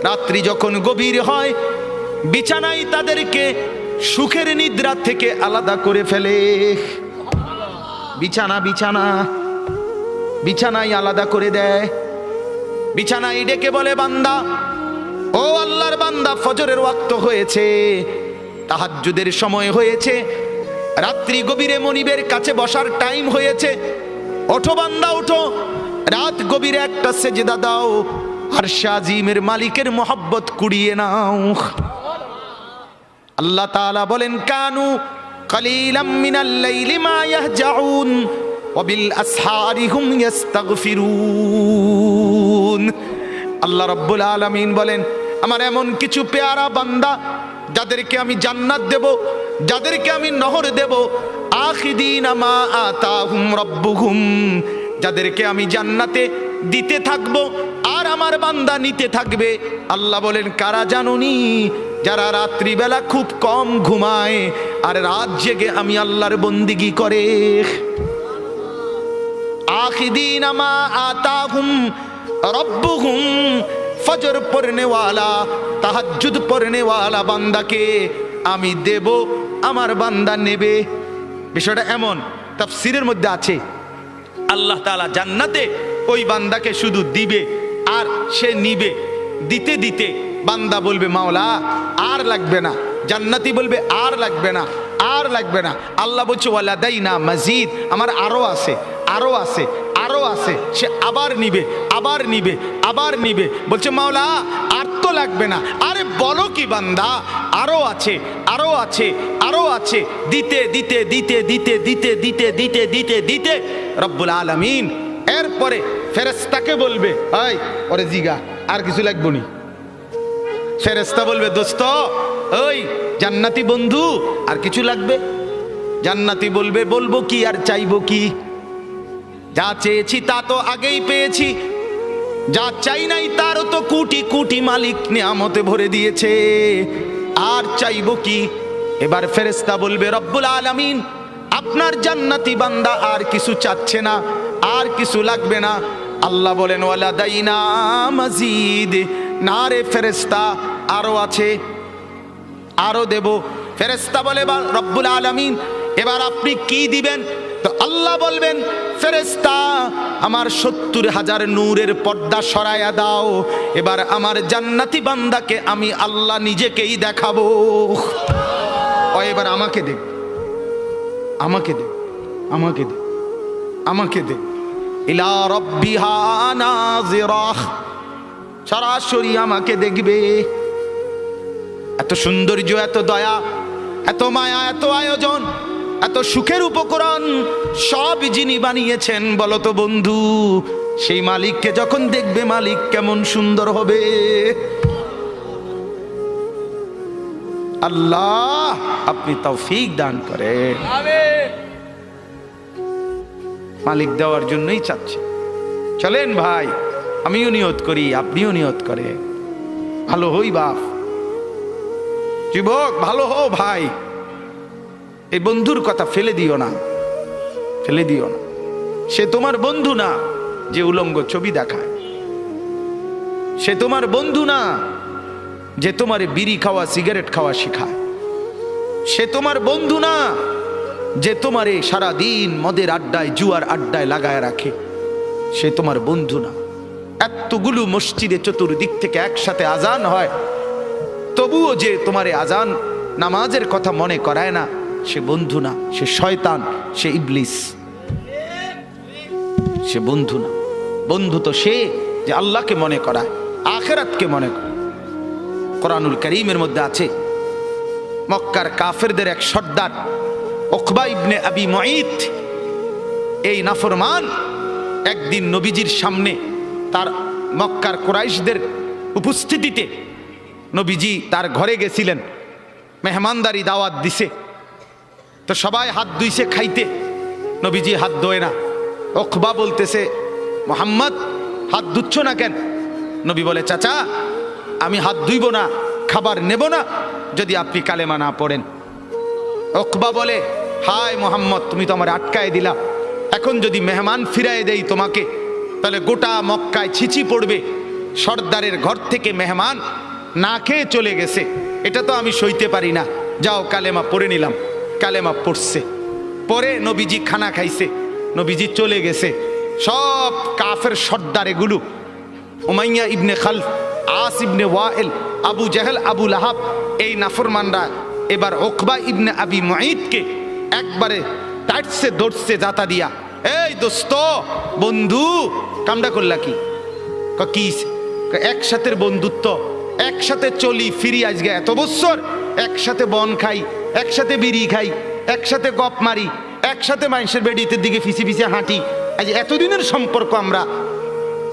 রাত্রি যখন গভীর হয় বিছানায় তাদেরকে সুখের নিদ্রা থেকে আলাদা করে ফেলে। বিছানায় আলাদা করে দেয়, বিছানায় ডেকে বলে বান্দা, ও আল্লাহর বান্দা, ফজরের ওয়াক্ত হয়েছে, তাহাজ্জুদের সময় হয়েছে, রাত্রি গভীরে মনিবের কাছে বসার টাইম হয়েছে, ওঠো বান্দা ওঠো, রাত গভীরে একটা সেজদা দাও, আরশে আজিমের মালিকের মহব্বত কুড়িয়ে নাও। আল্লাহ তাআলা বলেন কানু কালিলাম মিনাল লাইলি মা ইয়াহজাউন ওয়া বিল আসহারি হুম ইস্তাগফিরুন। আল্লাহ রাব্বুল আলামিন বলেন আমার এমন কিছু পেয়ারা বান্দা যাদেরকে আমি জান্নাত দেব, যাদেরকে আমি নহর দেব, আখিদিনা মা আতাহুম রাব্বুহুম, যাদেরকে আমি জান্নাতে দিতে থাকবো আর আমার বান্দা নিতে থাকবে। আল্লাহ বলেন কারা জানুনি? যারা রাত্রিবেলা খুব কম ঘুমায় আর রাত জেগে আমি আল্লাহর বন্দিগি করে। আখিদিনা মা আতাহুম রব্বুহুম, ফজর পড়নে ওয়ালা, তাহাজ্জুদ পড়নে ওয়ালা বান্দাকে আমি দেব, আমার বান্দা নেবে। বিষয়টা এমন, তাফসীরের মধ্যে আছে আল্লাহ তাআলা জান্নাতে ওই বান্দাকে শুধু দিবে আর সে নিবে। দিতে দিতে বান্দা বলবে মাওলা আর লাগবে না, জান্নাতি বলবে আর লাগবে না, আর লাগবে না। আল্লাহ বলছে ওয়ালাদাইনা মাজিদ, আমার আরো আছে, আরো আছে, আরো আছে। সে আবার নিবে, আবার নিবে, আবার নিবে। বলছে মাওলা আর তো লাগবে না। আরে বলো কি বান্দা, আরো আছে, আরো আছে, আরো আছে। দিতে দিতে দিতে দিতে দিতে দিতে দিতে দিতে দিতে রব্বুল আলামিন এরপরে ফেরেশতাকে বলবে এই ওরে জিগা আর কিছু লাগবে নি। ফেরেশতা বলবে দোস্ত ওই জান্নাতি বন্ধু আর কিছু লাগবে? জান্নাতি বলবে বলবো কি আর চাইবো কি? যা চেয়েছি তা তো আগেই পেয়েছি, যা চাই নাই তারও তো কোটি কোটি মালিক নিয়ামতে ভরে দিয়েছে, আর চাইবো কি? এবার ফেরেশতা বলবে রব্বুল আলামিন আপনার জান্নাতি বান্দা আর কিছু চাচ্ছে না, আর কিছু লাগবে না। আল্লাহ বলেন ওয়ালাদাইনা মাজিদ, না রে ফেরেশতা আরো আছে, আরো দেব। ফেরেশতা বলে রব্বুল আলামিন এবার আপনি কি দিবেন? তো আল্লাহ বলবেন ফেরেশতা আমার 70,000 নূরের পর্দা সরায়া দাও, এবার আমার জান্নাতি বান্দাকে আমি আল্লাহ নিজেকেই দেখাবো। ও এবার আমাকে দে, আমাকে দে, আমাকে দে, আমাকে দে। ইলা রাব্বিহা নাযিরাহ, সরাসরি আমাকে দেখবে। এত সৌন্দর্য, এত দয়া, এত মায়া, এত আয়োজন, এত সুখের উপকরণ সব যিনি বানিয়েছেন বলো তো বন্ধু, সেই মালিককে যখন দেখবে মালিক কেমন সুন্দর হবে। আল্লাহ আপনি তৌফিক দান করেন। মালিক দেওয়ার জন্যই চাচ্ছে। চলেন ভাই, আমিও নিয়ত করি, আপনিও নিয়ত করে, ভালো হই বাপ, যুবক ভালো হও ভাই। এই বন্ধুর কথা ফেলে দিও না, ফেলে দিও না। সে তোমার বন্ধু না যে উলঙ্গ ছবি দেখায়, সে তোমার বন্ধু না যে তোমার বিড়ি খাওয়া সিগারেট খাওয়া শিখায়, সে তোমার বন্ধু না যে তোমারে সারাদিন মদের আড্ডায় জুয়ার আড্ডায় লাগায় রাখে, সে তোমার বন্ধু না। এতগুলো মসজিদে চতুর্দিক থেকে একসাথে আজান হয়, তবুও যে তোমারে আজান নামাজের কথা মনে করায় না, সে বন্ধু না, সে শয়তান, সে ইবলিস, সে বন্ধু না। বন্ধু তো সে যে আল্লাহকে মনে করায়, আখিরাতকে মনে করে। কোরআনুল কারীমের মধ্যে আছে, মক্কার কাফেরদের এক সর্দার উকবা ইবনে আবি মুঈত, এই নাফরমান একদিন নবীজির সামনে, তার মক্কার কুরাইশদের উপস্থিতিতে নবীজি তার ঘরে গেছিলেন, মেহমানদারি দাওয়াত দিছে, তো সবাই হাত ধুইছে খাইতে, নবীজি হাত ধোয় না। উকবা বলতেছে, মুহাম্মদ হাত ধুচ্ছ না কেন? নবী বলে, চাচা আমি হাত ধুইব না, খাবার নেব না যদি আপনি কালেমা না পড়েন। উকবা বলে, হায় মুহাম্মদ, তুমি তো আমার আটকায় দিলা, এখন যদি মেহমান ফিরায় দেই তোমাকে, তাহলে গোটা মক্কায় ছিচি পড়বে, সর্দারের ঘর থেকে মেহমান না খেয়ে চলে গেছে, এটা তো আমি সইতে পারি না। যাও কালেমা পড়ে নিলাম। কালেমা পড়ছে, পরে নবীজি খানা খাইছে, নবীজি চলে গেছে। সব কাফের সর্দার এগুলো, উমাইয়া ইবনে খালফ, আস ইবনে ওয়াইল, আবু জাহেল, আবু লাহাব, এই নাফরমানরা এবার উকবা ইবনে আবি মুঈতকে একবারে টাইটসে ধরছে জাতা দিয়া। এই দোস্ত, বন্ধু, কামডা করলা কি? কি একসাথে বন্ধুত্ব, একসাথে চলি ফিরি, আজকে এত বছর একসাথে বন খাই, একসাথে বিড়ি খাই, একসাথে গপ মারি, একসাথে মানুষের বেডিতে দিকে ফিসে ফিসে হাঁটি, আজ এতদিনের সম্পর্ক, আমরা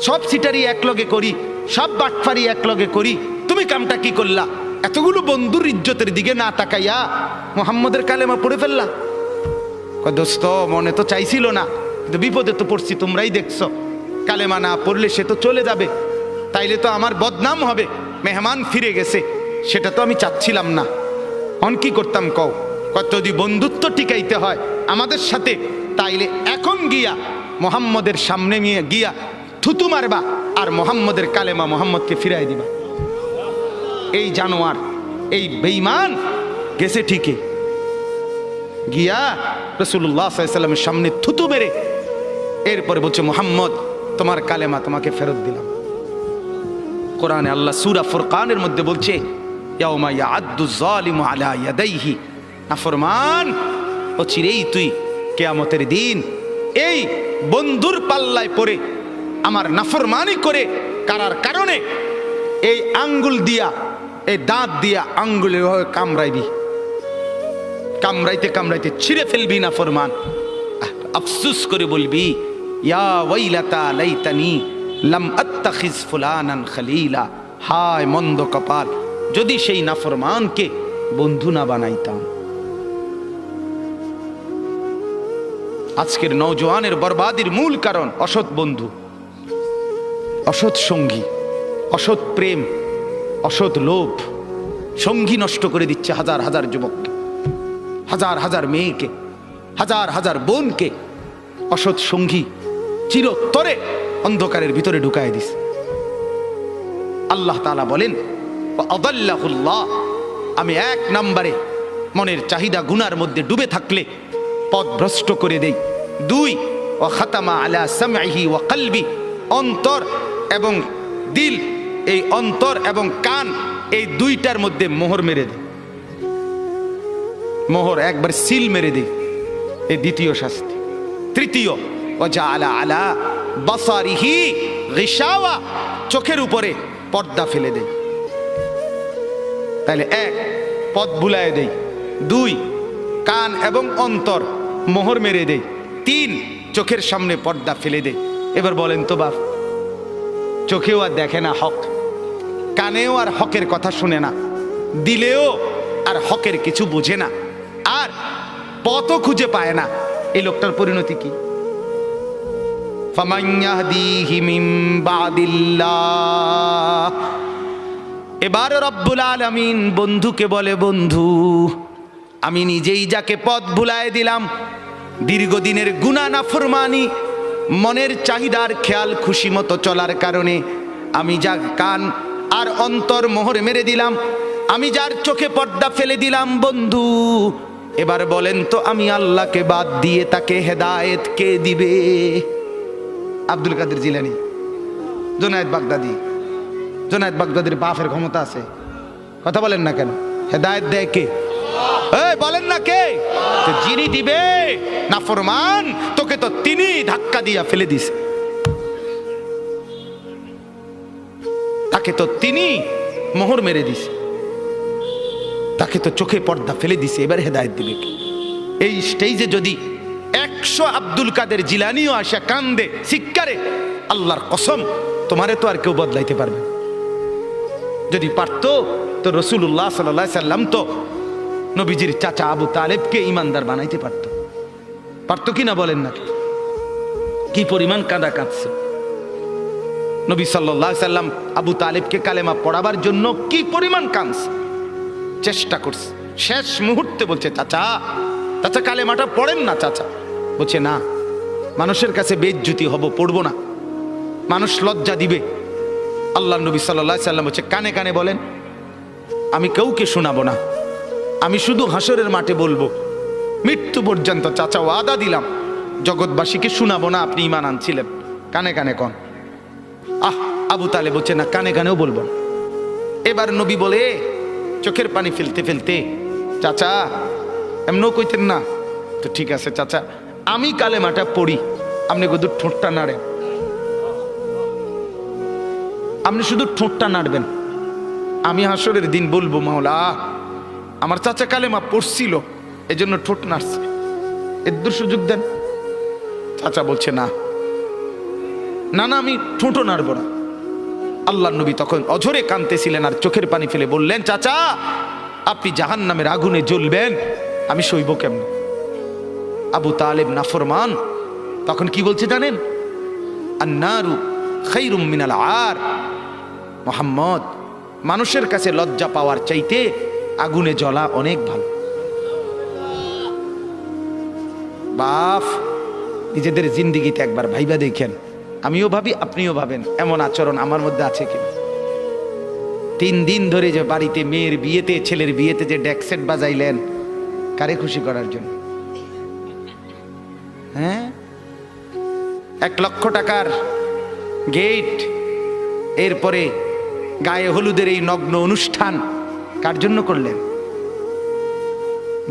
সব সিটারি একলগে করি, সব বাটফারি একলগে করি, তুমি কামটা কি করলা? এতগুলো বন্ধুর ইজ্জতের দিকে না তাকাইয়া মুহাম্মদের কালেমা পড়ে ফেললা। দোস্ত, মনে তো চাইছিল না, কিন্তু বিপদে তো পড়ছি, তোমরাই দেখছো। কালেমা না পড়লে সে তো চলে যাবে, তাইলে তো আমার বদনাম হবে, মেহমান ফিরে গেছে, সেটা তো আমি চাচ্ছিলাম না। অন কি করতাম কও? যদি বন্ধুত্ব টিকাইতে হয় আমাদের সাথে, তাইলে এখন গিয়া মুহাম্মদের সামনে নিয়ে গিয়া থুতু মারবা আর মুহাম্মদের কালেমা মুহাম্মদকে ফিরাই দিবা। এই জানোয়ার, এই বেঈমান গেছে ঠিকই, গিয়া রাসূলুল্লাহ সাল্লাল্লাহু আলাইহি ওয়াসাল্লামের সামনে থুতু মেরে এরপরে বলছে, মুহাম্মদ তোমার কালেমা তোমাকে ফেরত দিলাম। কোরআনে আল্লাহ সূরা ফুরকানের মধ্যে বলছে, ইয়াউমা ইয়াআদ্দু যালিমু আলা ইয়াদাইহি, নাফরমান ও চিরেই তুই কিয়ামতের দিন এই বন্ধুর পাল্লায় পড়ে আমার নাফরমানি করে কারার কারণে এই আঙ্গুল দিয়া, এই দাঁত দিয়া আঙ্গুলে কামড়াইবি, কামড়াইতে কামড়াইতে ছিঁড়ে ফেলবি নাফরমান। আফসোস করে বলবি, ইয়া ওয়াইলাতা লাইতানি লাম আত্তাখিজ ফুলানান খলিলা, হায় মন্দ কপাল, যদি সেই নাফরমানকে বন্ধু না বানাইতাম। আজকের নওজোয়ানের বরবাদির মূল কারণ অসৎ বন্ধু, অসৎ সঙ্গী, অসৎ প্রেম, অসৎ লোভ। সঙ্গী নষ্ট করে দিচ্ছে হাজার হাজার যুবককে, হাজার হাজার মেয়েকে, হাজার হাজার বোনকে। অসৎ সঙ্গী চিরতরে অন্ধকারের ভিতরে ঢুকায় দিস। আল্লাহ তাআলা বলেন, আদাল্লাহুল্লাহ, আমি এক নম্বরে মনের চাহিদা গুনার মধ্যে ডুবে থাকলে পথ ভ্রষ্ট করে দেই। দুই, ও খাতামা আলা সামঈহি ওয়া কলবি, অন্তর এবং দিল, এই অন্তর এবং কান, এই দুইটার মধ্যে মোহর মেরে দেয়, মোহর একবার সিল মেরে দেয়, এই দ্বিতীয় শাস্তি। তৃতীয়, ও জাআলা আলা বাসারিহি গিশাওয়া, চোখের উপরে পর্দা ফেলে দেয়। তাহলে এক, পথ ভুলায় দেয়। দুই, কান এবং অন্তর মোহর মেরে দেয়। তিন, চোখের সামনে পর্দা ফেলে দেয়। এবার বলেন তো বাপ, চোখেও আর দেখে না হক, কানেও আর হকের কথা শুনে না, দিলেও আর হকের কিছু বোঝে না, আর পথও খুঁজে পায় না। এই লোকটার পরিণতি কি? ফামান ইয়াহদিহি মিন বাদিল্লাহ। এবার রব্বুল আলামিন বন্ধুকে বলে, বন্ধু আমি নিজেই যাকে পথ ভুলায় দিলাম, দীর্ঘদিনের গুনাহ নাফরমানি, মনের চাহিদার খেয়াল খুশি মতো চলার কারণে আমি যা কান আর অন্তর মোহর মেরে দিলাম, আমি যার চোখে পর্দা ফেলে দিলাম, বন্ধু এবার বলেন তো আমি আল্লাহকে বাদ দিয়ে তাকে হেদায়েত কে দিবে? আব্দুল কাদের জিলানী, জুনায়েদ বাগদাদি। জুনায়েদ বাগদাদির বাপের ক্ষমতা আছে, কথা বলেন না কেন? হেদায়েত দেয় কে? বলেন না কে? যিনি দিবে নাফরমান তোকে তো তিনি ধাক্কা দিয়া ফেলে দিছে, তাকে তো তিনি মোহর মেরে দিছে, তাকে তো চোখে পর্দা ফেলে দিছে, এবার হেদায়েত দিবে কে? এই স্টেজে যদি 100 আব্দুল কাদের জিলানীও আসা কান্দে শিক্ষারে, আল্লাহর কসম তোমারে তো আর কেউ বদলাইতে পারবে। যদি পারতো তো রাসূলুল্লাহ সাল্লাল্লাহু আলাইহি সাল্লাম তো নবীজির চাচা আবু তালেবকে ইমানদার বানাইতে পারতো, পারতো কি না বলেন না? কি পরিমাণ কাঁদা কাঁদছে নবী সাল্লাল্লাহু আলাইহি সাল্লাম আবু তালেবকে কালেমা পড়াবার জন্য, কি পরিমাণ কাঁদছে, চেষ্টা করছে। শেষ মুহূর্তে বলছে, চাচা চাচা কালেমাটা পড়েন না। চাচা বলছে, না, মানুষের কাছে বেইজ্জতি হব, পড়বো না, মানুষ লজ্জা দিবে। আল্লাহ নবী সাল্লাল্লাহু আলাইহি সাল্লাম বলছে, কানে কানে বলেন, আমি কাউকে শোনাবো না, আমি শুধু হাসরের মাঠে বলবো, মৃত্যু পর্যন্ত চাচা ওয়াদা দিলাম জগৎবাসীকে শোনাবো না আপনি ঈমান আনছিলেন, কানে কানে কন। আবু তালেব বলছে, না, কানে কানেও বলবো না। এবার নবী বলে চোখের পানি ফেলতে ফেলতে, চাচা এমনও কইতেন না তো, ঠিক আছে চাচা আমি কালেমাটা পড়ি, আপনি শুধু ঠোঁটটা নাড়েন, আপনি শুধু ঠোঁটটা নাড়বেন, আমি হাসরের দিন বলবো, মাওলা আমার চাচা কালেমা পড়ছিল এজন্য ঠোঁট নাড়ছে, এর সুযোগ দেন। চাচা বলছে, না না না, আমি ঠোঁটও নাড়বো না। আল্লাহ নবী তখন অঝরে কাঁদতেছিলেন আর চোখের পানি ফেলে বললেন, চাচা আপনি জাহান্নামের আগুনে জ্বলবেন, আমি সইব কেমন? আবু তালেব নাফরমান তখন কি বলছে জানেন? আন্নারু খায়রুম মিনাল আর। মুহাম্মদ, মানুষের কাছে লজ্জা পাওয়ার চাইতে আগুনে জ্বলা অনেক ভালো। বাপ, নিজেদের জিন্দিগিতে একবার ভাইবা দেখেন, আমিও ভাবি আপনিও ভাবেন, এমন আচরণ আমার মধ্যে আছে কিনা। 3 দিন ধরে যে বাড়িতে মেয়ের বিয়েতে, ছেলের বিয়েতে যে ডেকসেট বাজাইলেন, কারে খুশি করার জন্য? হ্যাঁ, 1 লক্ষ টাকার গেট, এরপরে গায়ে হলুদের এই নগ্ন অনুষ্ঠান কার জন্য করলেন?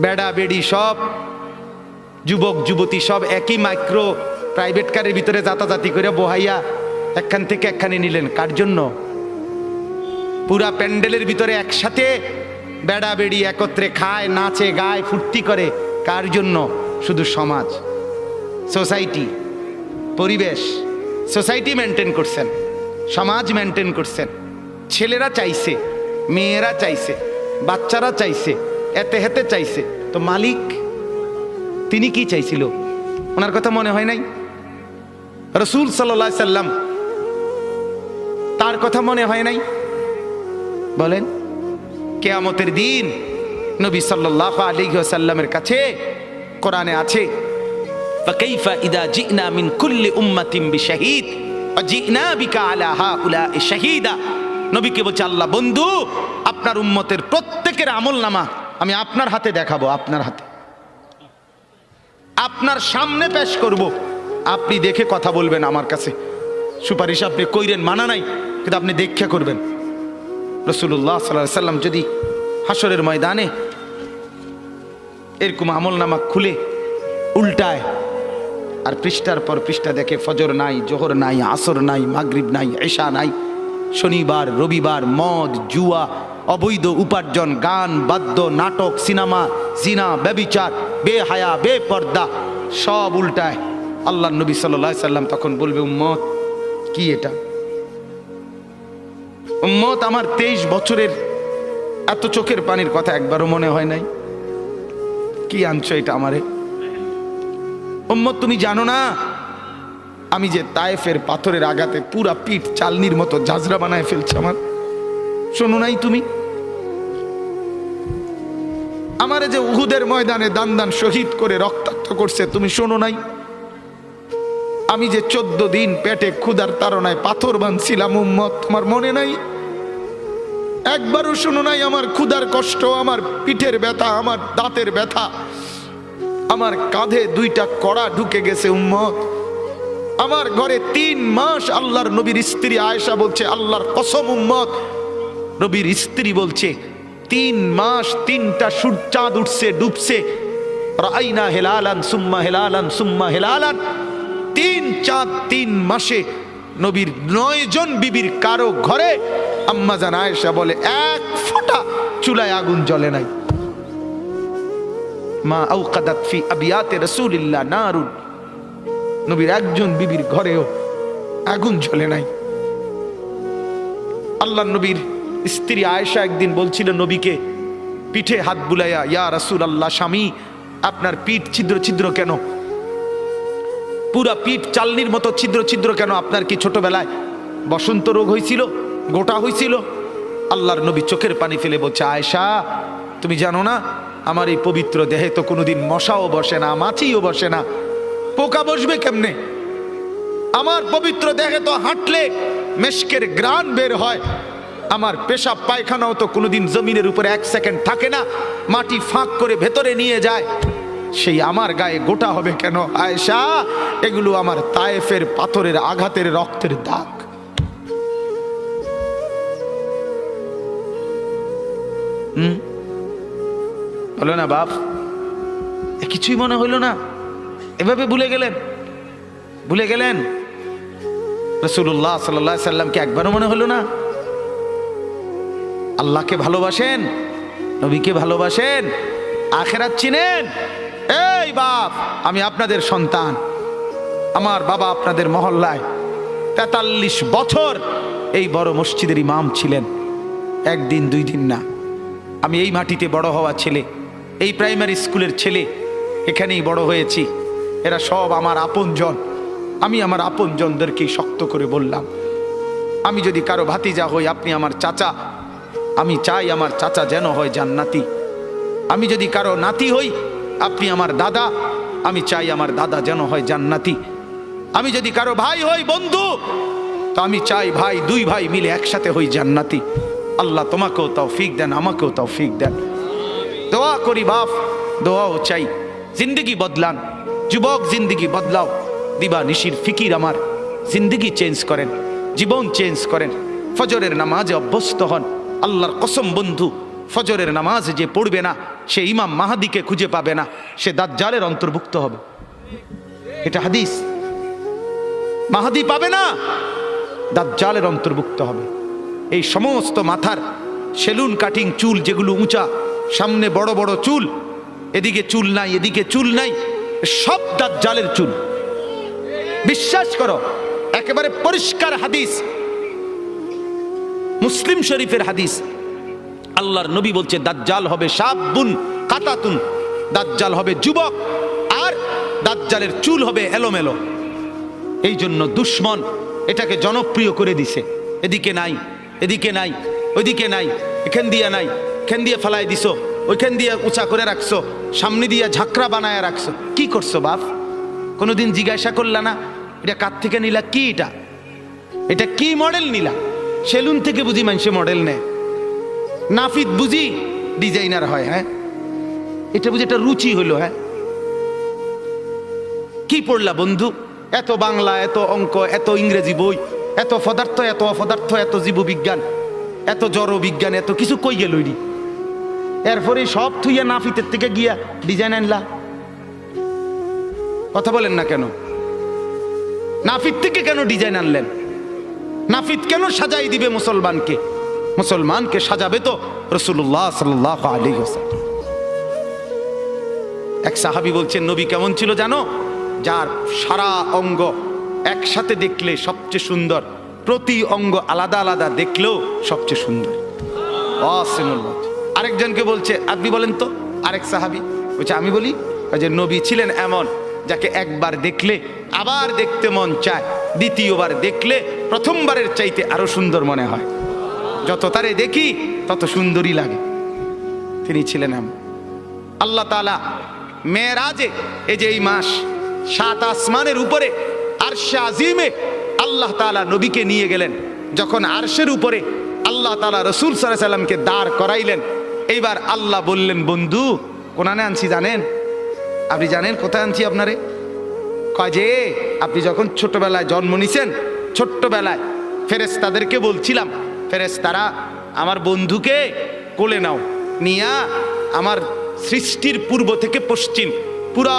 বেড়া বেড়ি সব, যুবক যুবতী সব একই মাইক্রো প্রাইভেট কারের ভিতরে যাতাযাতি করে বহাইয়া একখান থেকে একখানে নিলেন, কার জন্য? পুরা প্যান্ডেলের ভিতরে একসাথে বেড়া বেড়ি একত্রে খায়, নাচে, গায়, ফুর্তি করে, কার জন্য? শুধু সমাজ, সোসাইটি, পরিবেশ, সোসাইটি মেনটেন করছেন, সমাজ মেনটেন করছেন। ছেলেরা চাইছে, মেয়েরা চাইছে, বাচ্চারা চাইছে, এতে হেতে চাইছে, তো মালিক তিনি কি চাইছিল? ওনার কথা মনে হয় নাই? রাসূল সাল্লাল্লাহু আলাইহি সাল্লাম তার কথা মনে হয় নাই? বলেন, কিয়ামতের দিন নবী সাল্লাল্লাহু আলাইহি ওয়াসাল্লামের কাছে কোরআনে আছে, ফাকাইফা ইদা জিনা মিন কুল্লি উম্মাতিন বিশাহিদ ওয়া জিনা বিকা আলা হাউলা'i শাহীদা। নবীকে বলছে আল্লাহ, বন্ধু আপনার উম্মতের প্রত্যেকের আমলনামা আমি আপনার হাতে দেখাবো, আপনার হাতে, আপনার সামনে পেশ করব, আপনি দেখে কথা বলবেন। আমার কাছে সুপারিশ আপনি কইরেন, মানা নাই, কিন্তু আপনি দেখে করবেন। রাসূলুল্লাহ সাল্লাল্লাহু আলাইহি সাল্লাম যদি হাসরের ময়দানে এরকম আমলনামা খুলে উল্টায় আর পৃষ্ঠার পর পৃষ্ঠা দেখে, ফজর নাই, জোহর নাই, আসর নাই, মাগরিব নাই, ইশা নাই, শনিবার রবিবার, মদ জুয়া, অবৈধ উপার্জন, গান বাদ্য, নাটক, সিনেমা, জিনা, ব্যভিচার, বেহায়া, বেপর্দা, সব উল্টায়। আল্লাহ নবী সাল্লাল্লাহু আলাইহি সাল্লাম তখন বলবে, উম্মত কি এটা? উম্মত আমার 23 বছরের এত চোখের পানির কথা একবারও মনে হয় নাই? কি আনছো এটা আমারে? উম্মত তুমি জানো না আমি যে তায়েফের পাথরের আঘাতে পুরা পিঠ চালনির মতো ঝাঁঝরা বানায় ফেলছে আমার, শোনো নাই তুমি? আমারে যে উহুদের ময়দানে দান দান শহীদ করে রক্তাক্ত করছে, তুমি শোনো নাই? আমি যে 14 দিন পেটে ক্ষুধার তাড়নায় পাথর বাঁধছিলাম উম্মত, তোমার মনে নাই? একবারও শোনো নাই আমার ক্ষুধার কষ্ট, আমার পিঠের ব্যথা, আমার দাঁতের ব্যথা, আমার কাঁধে 2টা কড়া ঢুকে গেছে উম্মত। আমার ঘরে 3 মাস আল্লাহর নবীর স্ত্রী আয়েশা বলছে, আল্লাহর কসম উম্মত, নবীর স্ত্রী বলছে 3 মাস 3টা চাঁদ উঠছে ডুবছে, রাইনা হেলালান সুম্মা হেলালান সুম্মা হেলালান, 3 চাঁদ 3 মাসে নবীর 9 জন বিবির কারো ঘরে আম্মা জান আয়েশা বলে 1 ফোঁটা চুলায় আগুন জ্বলে নাই। মা আওকাদাত ফি আবিয়াতে রাসূলিল্লাহ নারুন, নবীর একজন বিবির ঘরেও আগুন জ্বলে নাই। আল্লাহ নবীর স্ত্রী আয়েশা একদিন বলছিল নবীকে পিঠে হাত বুলাইয়া, ইয়া রাসূলুল্লাহ, স্বামী আপনার পিঠ ছিদ্র ছিদ্র কেন? পুরা পিঠ চালনির মতো ছিদ্র ছিদ্র কেন? আপনার কি ছোটবেলায় বসন্ত রোগ হয়েছিল, গোটা হয়েছিল? আল্লাহর নবী চোখের পানি ফেলে বলছে, আয়েশা তুমি জানো না আমার এই পবিত্র দেহে তো কোনোদিন মশাও বসে না, মাছিও বসে না, পোকা বসবে কেমনে? আমার পবিত্র দেহে তো হাঁটলে মেশকের গ্রান বের হয়, আমার পেশাব পায়খানাও তো কোনোদিন জমিনের উপরে 1 সেকেন্ড থাকে না, মাটি ফাঁক করে ভেতরে নিয়ে যায়, সেই আমার গায়ে গোটা হবে কেন? আয়েশা এগুলো আমার তায়েফের পাথরের আঘাতের রক্তের দাগ। হলো না বাপ? কিছুই মনে হইল না? এভাবে ভুলে গেলেন? ভুলে গেলেন রাসূলুল্লাহ সাল্লাল্লাহু আলাইহি সাল্লামকে একবারও মনে হলো না? আল্লাহকে ভালোবাসেন, নবীকে ভালোবাসেন, আখিরাত চিনেন? এই বাপ, আমি আপনাদের সন্তান, আমার বাবা আপনাদের মহল্লায় 43 বছর এই বড় মসজিদের ইমাম ছিলেন, 1 দিন 2 দিন না। আমি এই মাটিতে বড় হওয়া ছেলে, এই প্রাইমারি স্কুলের ছেলে, এখানেই বড় হয়েছি। এরা সব আমার আপনজন। আমি আমার আপনজনদেরকেই শক্ত করে বললাম, আমি যদি কারো ভাতিজা হই আপনি আমার চাচা, আমি চাই আমার চাচা যেন হয় জান্নাতি। আমি যদি কারো নাতি হই আপনি আমার দাদা, আমি চাই আমার দাদা যেন হয় জান্নাতি। আমি যদি কারো ভাই হই বন্ধু, তো আমি চাই ভাই 2 ভাই মিলে একসাথে হই জান্নাতি। আল্লাহ তোমাকেও তৌফিক দেন, আমাকেও তৌফিক দেন। দোয়া করি বাপ, দোয়াও চাই। জিন্দগি বদলান যুবক, জিন্দগি বদলাও। দিবা নিশির ফিকির আমার জিন্দগি চেঞ্জ করেন, জীবন চেঞ্জ করেন। ফজরের নামাজে অভ্যস্ত হন। আল্লাহর কসম বন্ধু, ফজরের নামাজ যে পড়বে না সে ইমাম মাহাদিকে খুঁজে পাবে না, সে দাজ্জালের অন্তর্ভুক্ত হবে। এটা হাদিস। মাহাদি পাবে না, দাজ্জালের অন্তর্ভুক্ত হবে। এই সমস্ত মাথার সেলুন কাটিং চুল যেগুলো উঁচা, সামনে বড় বড় চুল, এদিকে চুল নাই এদিকে চুল নাই, সব দাজ্জালের চুল। বিশ্বাস করো, একেবারে পরিষ্কার হাদিস, মুসলিম শরীফের হাদিস। আল্লাহর নবী বলছে দাজ্জাল হবে শাবুন কাতাতুন, দাজ্জাল হবে যুবক, আর দাজ্জালের চুল হবে এলোমেলো। এই জন্য দুশ্মন এটাকে জনপ্রিয় করে দিছে। এদিকে নাই এদিকে নাই, ওইদিকে নাই, এখান দিয়ে নাই, এখান দিয়ে ফেলাই দিছো, ওইখান দিয়ে উঁচা করে রাখছো, সামনে দিয়ে ঝাঁকড়া বানায় রাখছো। কি করছো বাপ? কোনোদিন জিজ্ঞাসা করলা না এটা কার থেকে নিলা? কি এটা? এটা কি মডেল নিলা? সেলুন থেকে বুঝি মানুষে মডেল নেয়, নাফিদ বুঝি ডিজাইনার হয়। হ্যাঁ, এটা বুঝি একটা রুচি হইলো। হ্যাঁ, কি পড়লা বন্ধু? এত বাংলা, এত অঙ্ক, এত ইংরেজি বই, এত পদার্থ, এত অপদার্থ, এত জীববিজ্ঞান, এত জড় বিজ্ঞান, এত কিছু কই গেল? এরপরে সব থুইয়া নাফিতের থেকে গিয়া ডিজাইন আনলা। কথা বলেন না কেন? নাফিত থেকে কেন ডিজাইন আনলেন? নাফিত কেন সাজাই দিবে মুসলমানকে? মুসলমানকে সাজাবে তো রাসূলুল্লাহ সাল্লাল্লাহু আলাইহি ওয়াসাল্লাম। এক সাহাবী বলছেন নবী কেমন ছিল জানো? যার সারা অঙ্গ একসাথে দেখলে সবচেয়ে সুন্দর, প্রতি অঙ্গ আলাদা আলাদা দেখলেও সবচেয়ে সুন্দর। আরেকজনকে বলছে আপনি বলেন তো, আরেক সাহাবী বলছে আমি বলি, যে নবী ছিলেন এমন যাকে একবার দেখলে আবার দেখতে মন চায়, দ্বিতীয়বার দেখলে প্রথমবারের চাইতে আরো সুন্দর মনে হয়। যত তারে দেখি তত সুন্দরী লাগে। তিনি ছিলেন আল্লাহ তাআলা মেরাজে, এই যে এই মাস 7 আসমানের উপরে আরশে আজিমে আল্লাহ তাআলা নবীকে নিয়ে গেলেন। যখন আরশের উপরে আল্লাহ তাআলা রাসূল সাল্লাল্লাহু আলাইহি সাল্লামকে দাঁড় করাইলেন, এইবার আল্লাহ বললেন, বন্ধু কোনানে আনছি জানেন? আপনি জানেন কোথায় আনছি আপনারে? কয় যে আপনি যখন ছোটবেলায় জন্ম নিছেন, ছোট্টবেলায় ফেরেশতাদেরকে বলছিলাম, ফেরেশতারা আমার বন্ধুকে কোলে নাও, নিয়া আমার সৃষ্টির পূর্ব থেকে পশ্চিম পুরা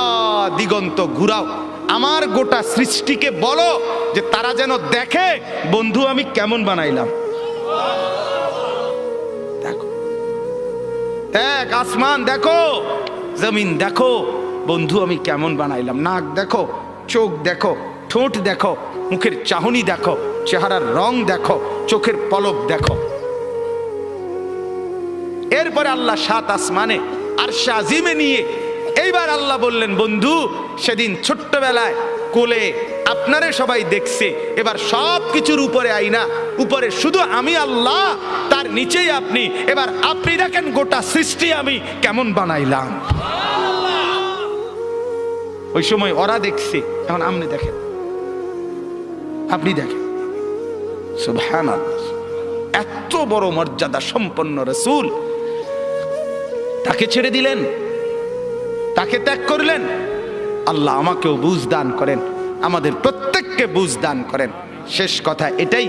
দিগন্ত ঘুরাও, আমার গোটা সৃষ্টিকে বলো যে তারা যেন দেখে বন্ধু আমি কেমন বানাইলাম। দেখো, দেখ আসমান দেখো, জমিন দেখো, বন্ধু আমি কেমন বানাইলাম। নাক দেখো, চোখ দেখো, ঠোঁট দেখো, মুখের চাহনি দেখো, চেহারার রং দেখো, চোখের পলক দেখো। এরপরে আল্লাহ 7 আসমানে আরশে আজিমে নিয়ে এইবার আল্লাহ বললেন, বন্ধু সেদিন ছোট্টবেলায় কোলে আপনারে সবাই দেখছে, এবার সব কিছুর উপরে আইনা, উপরে শুধু আমি আল্লাহ, তার নিচেই আপনি, এবার আপনি দেখেন গোটা সৃষ্টি আমি কেমন বানাইলাম। ওই সময় ওরা দেখছে, এখন আপনি দেখেন, আপনি দেখেন। সুবহানাল্লাহ, এত বড় মর্যাদা সম্পন্ন রাসূল, তাকে ছেড়ে দিলেন, তাকে ত্যাগ করলেন। আল্লাহ আমাকেও বুঝ দান করেন, আমাদের প্রত্যেককে বুঝ দান করেন। শেষ কথা এটাই,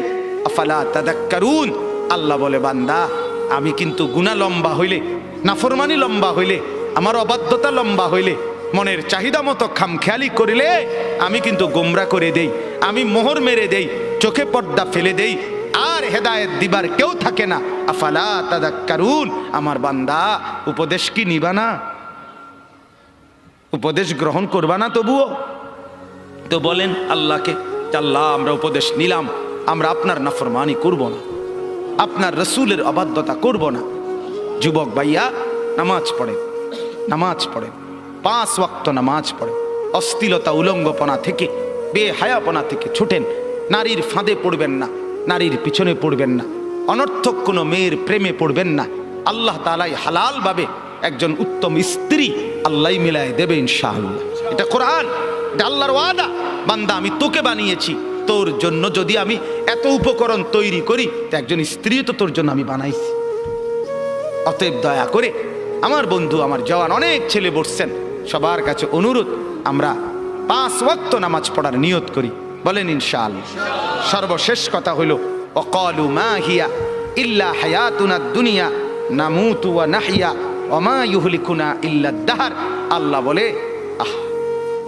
আফালা তাদাক্কারুন। আল্লাহ বলে, বান্দা আমি কিন্তু গুনাহ লম্বা হইলে, নাফরমানি লম্বা হইলে, আমার অবাধ্যতা লম্বা হইলে, মনের চাহিদা মতো খামখেয়ালি করিলে আমি কিন্তু গোমরা করে দেই, আমি মোহর মেরে দেই, চোখে পর্দা ফেলে দেই, আর হেদায়েত দিবার কেউ থাকে না। আফালা তাদাক্কারুন। আমার বান্দা উপদেশ কি নিবা না? উপদেশ গ্রহণ করবা না? তবুও তো বলেন আল্লাহকে, আল্লাহ আমরা উপদেশ নিলাম, আমরা আপনার নাফরমানি করব না, আপনার রসুলের অবাধ্যতা করব না। যুবক ভাইয়া, নামাজ পড়েন, নামাজ পড়েন, 5 ওয়াক্ত নামাজ পড়েন, অশ্লীলতা উলঙ্গপনা থেকে, বেহায়াপনা থেকে ছুটেন, নারীর ফাঁদে পড়বেন না, নারীর পিছনে পড়বেন না, অনর্থক কোনো মেয়ের প্রেমে পড়বেন না। আল্লাহ তাআলাই হালাল ভাবে একজন উত্তম স্ত্রী আল্লাহ মিলায় দেবে ইনশাআল্লাহ। এটা কোরআন, এটা আল্লাহর ওয়াদা। বান্দা আমি তোকে বানিয়েছি, তোর জন্য যদি আমি এত উপকরণ তৈরি করি, তো একজন স্ত্রী তো তোর জন্য আমি বানাইছি। অতএব দয়া করে আমার বন্ধু, আমার জওয়ান অনেক ছেলে বসছেন, সবার কাছে অনুরোধ, আমরা 5 ওয়াক্ত নামাজ পড়ার নিয়ত করি, বলেন ইনশাআল্লাহ। সর্বশেষ কথা হলো, ওয়াকালু মা হিয়া ইল্লা হায়াতুনা দুনিয়া নামুতু ওয়া নাহইয়া ওয়া মা ইউহলিকুনা ইল্লা দাহর। আল্লাহ বলে,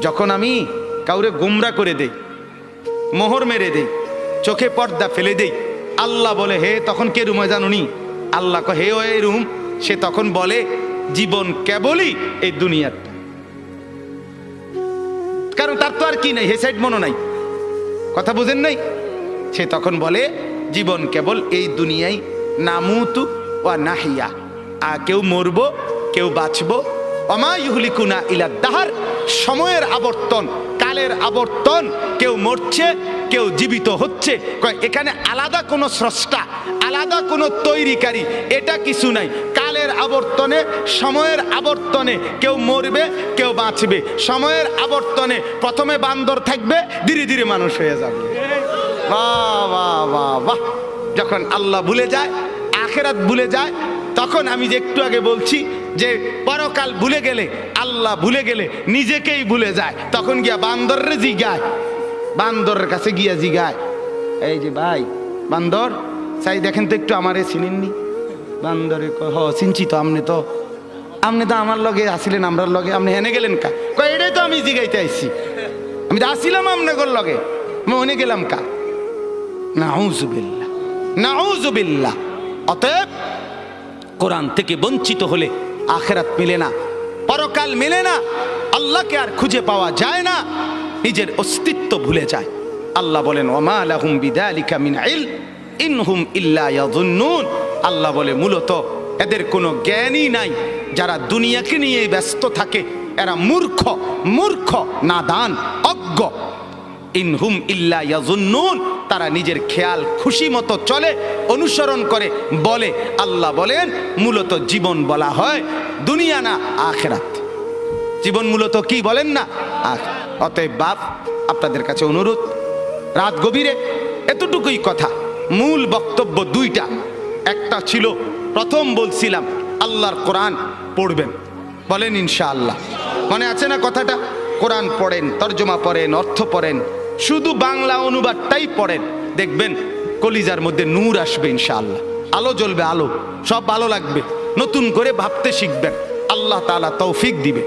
যখন আমি কাউরে গোমরা করে দেই, মোহর মেরে দেই, চোখে পর্দা ফেলে দেই, আল্লাহ বলে, হে তখন কে রুম হয় জানুনি? আল্লাহ হে ওই রুম। সে তখন বলে, জীবন কেবলই এই দুনিয়াটা, কারণ তার তো আর কি নাই, হে সাইড মনো নাই, কথা বুঝেন নাই? সে তখন বলে, জীবন কেবল এই দুনিয়াই, নামুতু ওয়া নাহিয়া, কেউ মরবো কেউ বাঁচবো, ওমা ইউহলিকুনা ইলা দাহর, সময়ের আবর্তন, কালের আবর্তন, কেউ মরছে কেউ জীবিত হচ্ছে। এখানে আলাদা কোনো স্রষ্টা, আলাদা কোনো তৈরিকারী, এটা কিছু নাই। কালের আবর্তনে, সময়ের আবর্তনে কেউ মরবে কেউ বাঁচবে। সময়ের আবর্তনে প্রথমে বান্দর থাকবে, ধীরে ধীরে মানুষ হয়ে যাবে। বাহ বাহ বাহ বাহ। যখন আল্লাহ ভুলে যায়, আখেরাত ভুলে যায়, তখন আমি যে একটু আগে বলছি যে পরকাল ভুলে গেলে, আল্লাহ ভুলে গেলে নিজেকেই ভুলে যায়, তখন গিয়া বান্দরে জিগায়, বান্দরের কাছে গিয়া জিগায়, এই যে ভাই বান্দর, চাই দেখেন তো একটু আমারে চিনেননি? বান্দরে কয়, হ চিনছি তো, আপনি তো আমার লগে আসিলেন, আমরার লগে, আপনি হেনে গেলেন কা? কয় এটাই তো আমি জিগাইতে আইছি, আমি তো আসিলাম আপনার লগে, আমি হেনে গেলাম কা? নাউযুবিল্লাহ, নাউযুবিল্লাহ। অতএব কোরআন থেকে বঞ্চিত হলে আখেরাত মিলে না, পরকাল মিলে না, আল্লাহকে আর খুঁজে পাওয়া যায় না, নিজের অস্তিত্ব ভুলে যায়। আল্লাহ বলেন, ওয়ামা লাহুম বিযালিকা মিন ইলম ইনহুম ইল্লা ইয়াযুন্নুন। আল্লাহ বলে, মূলত এদের কোনো জ্ঞানই নাই। যারা দুনিয়াকে নিয়ে ব্যস্ত থাকে, এরা মূর্খ, মূর্খ, নাদান, অজ্ঞ। ইনহুম ইল্লা ইয়াজুন্নুন, তারা নিজের খেয়াল খুশি মতো চলে, অনুসরণ করে, বলে। আল্লাহ বলেন মূলত জীবন বলা হয় দুনিয়া না আখিরাত। জীবন মূলত কি বলেন না? অতএব বাপ, আপনাদের কাছে অনুরোধ, রাত গভীরে এতটুকুই কথা। মূল বক্তব্য দুইটা। একটা ছিল, প্রথম বলছিলাম আল্লাহর কোরআন পড়বেন, বলেন ইনশাআল্লাহ। মনে আছে না কথাটা? কোরআন পড়েন, তর্জমা পড়েন, অর্থ পড়েন, শুধু বাংলা অনুবাদটাই পড়েন, দেখবেন কলিজার মধ্যে নূর আসবে ইনশাআল্লাহ, আলো জ্বলবে, আলো, সব ভালো লাগবে, নতুন করে ভাবতে শিখবেন, আল্লাহ তাআলা তৌফিক দিবে।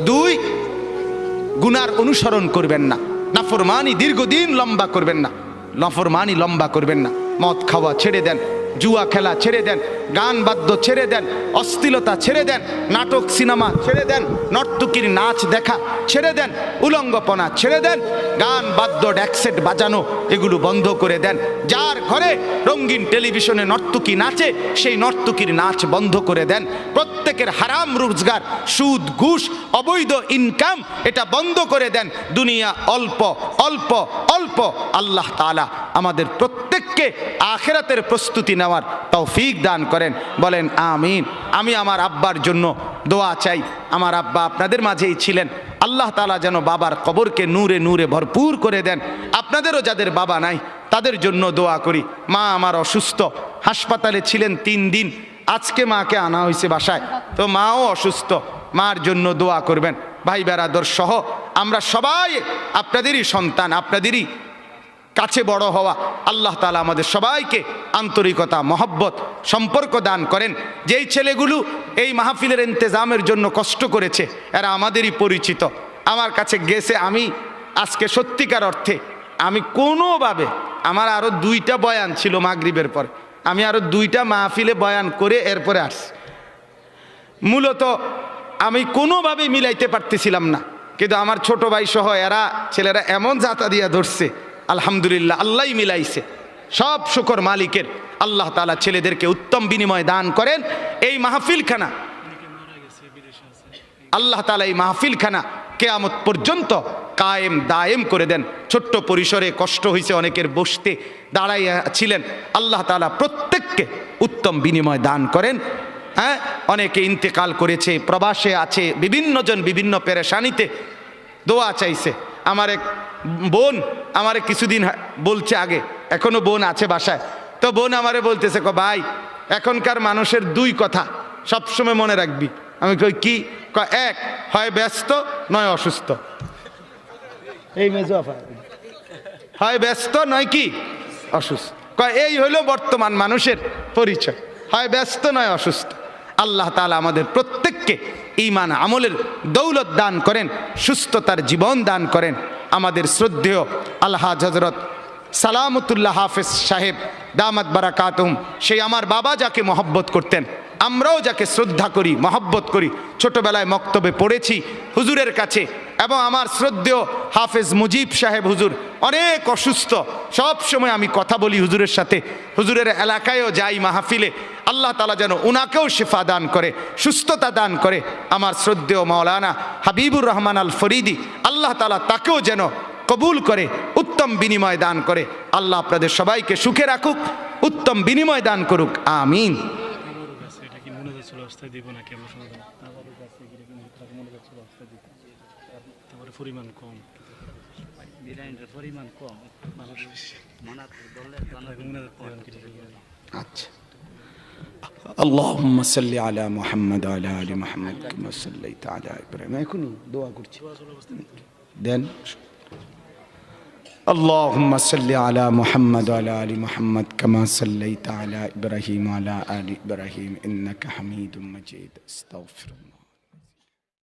দুই, গুনার অনুসরণ করবেন না, নাফরমানি দীর্ঘদিন লম্বা করবেন না, নাফরমানি লম্বা করবেন না। মদ খাওয়া ছেড়ে দেন, জুয়া খেলা ছেড়ে দেন, গান বাদ্য ছেড়ে দেন, অশ্লীলতা ছেড়ে দেন, নাটক সিনেমা ছেড়ে দেন, নর্তকীর নাচ দেখা ছেড়ে দেন, উলঙ্গপনা ছেড়ে দেন, গান বাদ্য ড্যাকসেট বাজানো এগুলো বন্ধ করে দেন। যার ঘরে রঙিন টেলিভিশনে নর্তকী নাচে, সেই নর্তকীর নাচ বন্ধ করে দেন। প্রত্যেকের হারাম রোজগার, সুদ, ঘুষ, অবৈধ ইনকাম, এটা বন্ধ করে দেন। দুনিয়া অল্প অল্প অল্প। আল্লাহ তাআলা আমাদের প্রত্যেককে আখিরাতের প্রস্তুতি নেওয়ার তৌফিক দান করেন, বলেন আমিন। আমি আমার আব্বার জন্য দোয়া চাই। আমার আব্বা আপনাদের মাঝেই ছিলেন, আল্লাহ তাআলা যেন বাবার কবরকে নূরে নূরে ভরপুর করে দেন। আপনাদেরও যাদের বাবা নাই তাদের জন্য দোয়া করি। মা আমার অসুস্থ, হাসপাতালে ছিলেন 3 দিন, আজকে মাকে আনা হয়েছে বাসায়, তো মাও অসুস্থ, মার জন্য দোয়া করবেন। ভাই বেরাদর সহ আমরা সবাই আপনাদেরই সন্তান, আপনাদেরই কাছে বড় হওয়া। আল্লাহ তাআলা আমাদের সবাইকে আন্তরিকতা, মহব্বত, সম্পর্ক দান করেন। যেই ছেলেগুলো এই মাহফিলের ইন্তেজামের জন্য কষ্ট করেছে, এরা আমাদেরই পরিচিত, আমার কাছে গেছে। আমি আজকে সত্যিকার অর্থে আমি কোনোভাবে, আমার আরও 2টা বয়ান ছিল মাগরিবের পর, আমি আরও 2টা মাহফিলে বয়ান করে এরপরে আসছি। মূলত আমি কোনোভাবেই মিলাইতে পারতেছিলাম না, কিন্তু আমার ছোট ভাই সহ এরা ছেলেরা এমন জাতা দিয়া ধরছে, আলহামদুলিল্লাহ, আল্লাহই মিলাইছে। সব শুকর মালিকের। আল্লাহ তাআলা ছেলেদেরকে উত্তম বিনিময় দান করেন। এই মাহফিলখানা আল্লাহ তাআলা এই মাহফিলখানা কিয়ামত পর্যন্ত কায়েম দায়েম করে দেন। ছোট্ট পরিসরে কষ্ট হয়েছে অনেকের, বসতে দাঁড়াইয়া ছিলেন, আল্লাহ তাআলা প্রত্যেককে উত্তম বিনিময় দান করেন। হ্যাঁ, অনেকে ইন্তেকাল করেছে, প্রবাসে আছে, বিভিন্ন জন বিভিন্ন পেরেশানিতে দোয়া চাইছে। আমার এক বোন আমারে কিছুদিন বলছে আগে, এখনো বোন আছে বাসায়, তো বোন আমারে বলতেছে, ভাই এখনকার মানুষের 2 কথা সবসময় মনে রাখবি। আমি কই কি? এক, হয় ব্যস্ত নয় অসুস্থ। এই মেজোফা, হয় ব্যস্ত নয় কি অসুস্থ। এই হইল বর্তমান মানুষের পরিচয়, হয় ব্যস্ত নয় অসুস্থ। আল্লাহ তাআলা আমাদের প্রত্যেককে ঈমান আমলের দৌলত দান করেন, সুস্থতার জীবন দান করেন। আমাদের শ্রদ্ধেয় আলহাজ হযরত সালামতুল্লাহ হাফেজ সাহেব দামাত বারাকাতুহুম, সেই আমার বাবা যাকে মহব্বত করতেন, আমরাও যাকে শ্রদ্ধা করি, মহব্বত করি, ছোটবেলায় মক্তবে পড়েছি হুজুরের কাছে। এবং আমার শ্রদ্ধেয় হাফেজ মুজিব সাহেব হুজুর অনেক অসুস্থ, সব সময় আমি কথা বলি হুজুরের সাথে, হুজুরের এলাকায়ও যাই মাহফিলে। আল্লাহ তাআলা যেন উনাকেও শিফা দান করে, সুস্থতা দান করে। আমার শ্রদ্ধেয় মাওলানা হাবিবুর রহমান আল ফরিদি, আল্লাহ তাআলা তাকেও যেন কবুল করে, উত্তম বিনিময় দান করে। আল্লাহ আপনাদের সবাইকে সুখে রাখুক, উত্তম বিনিময় দান করুক, আমিন। পরিমাণ কম, পরিমাণ কম, আচ্ছা। اللهم صل على محمد وعلى آل محمد كما صليت على إبراهيم। এখনই দোয়া করছি দেন। اللهم صل على محمد وعلى آل محمد كما صليت على إبراهيم وعلى آل إبراهيم إنك حميد مجيد. استغفر الله.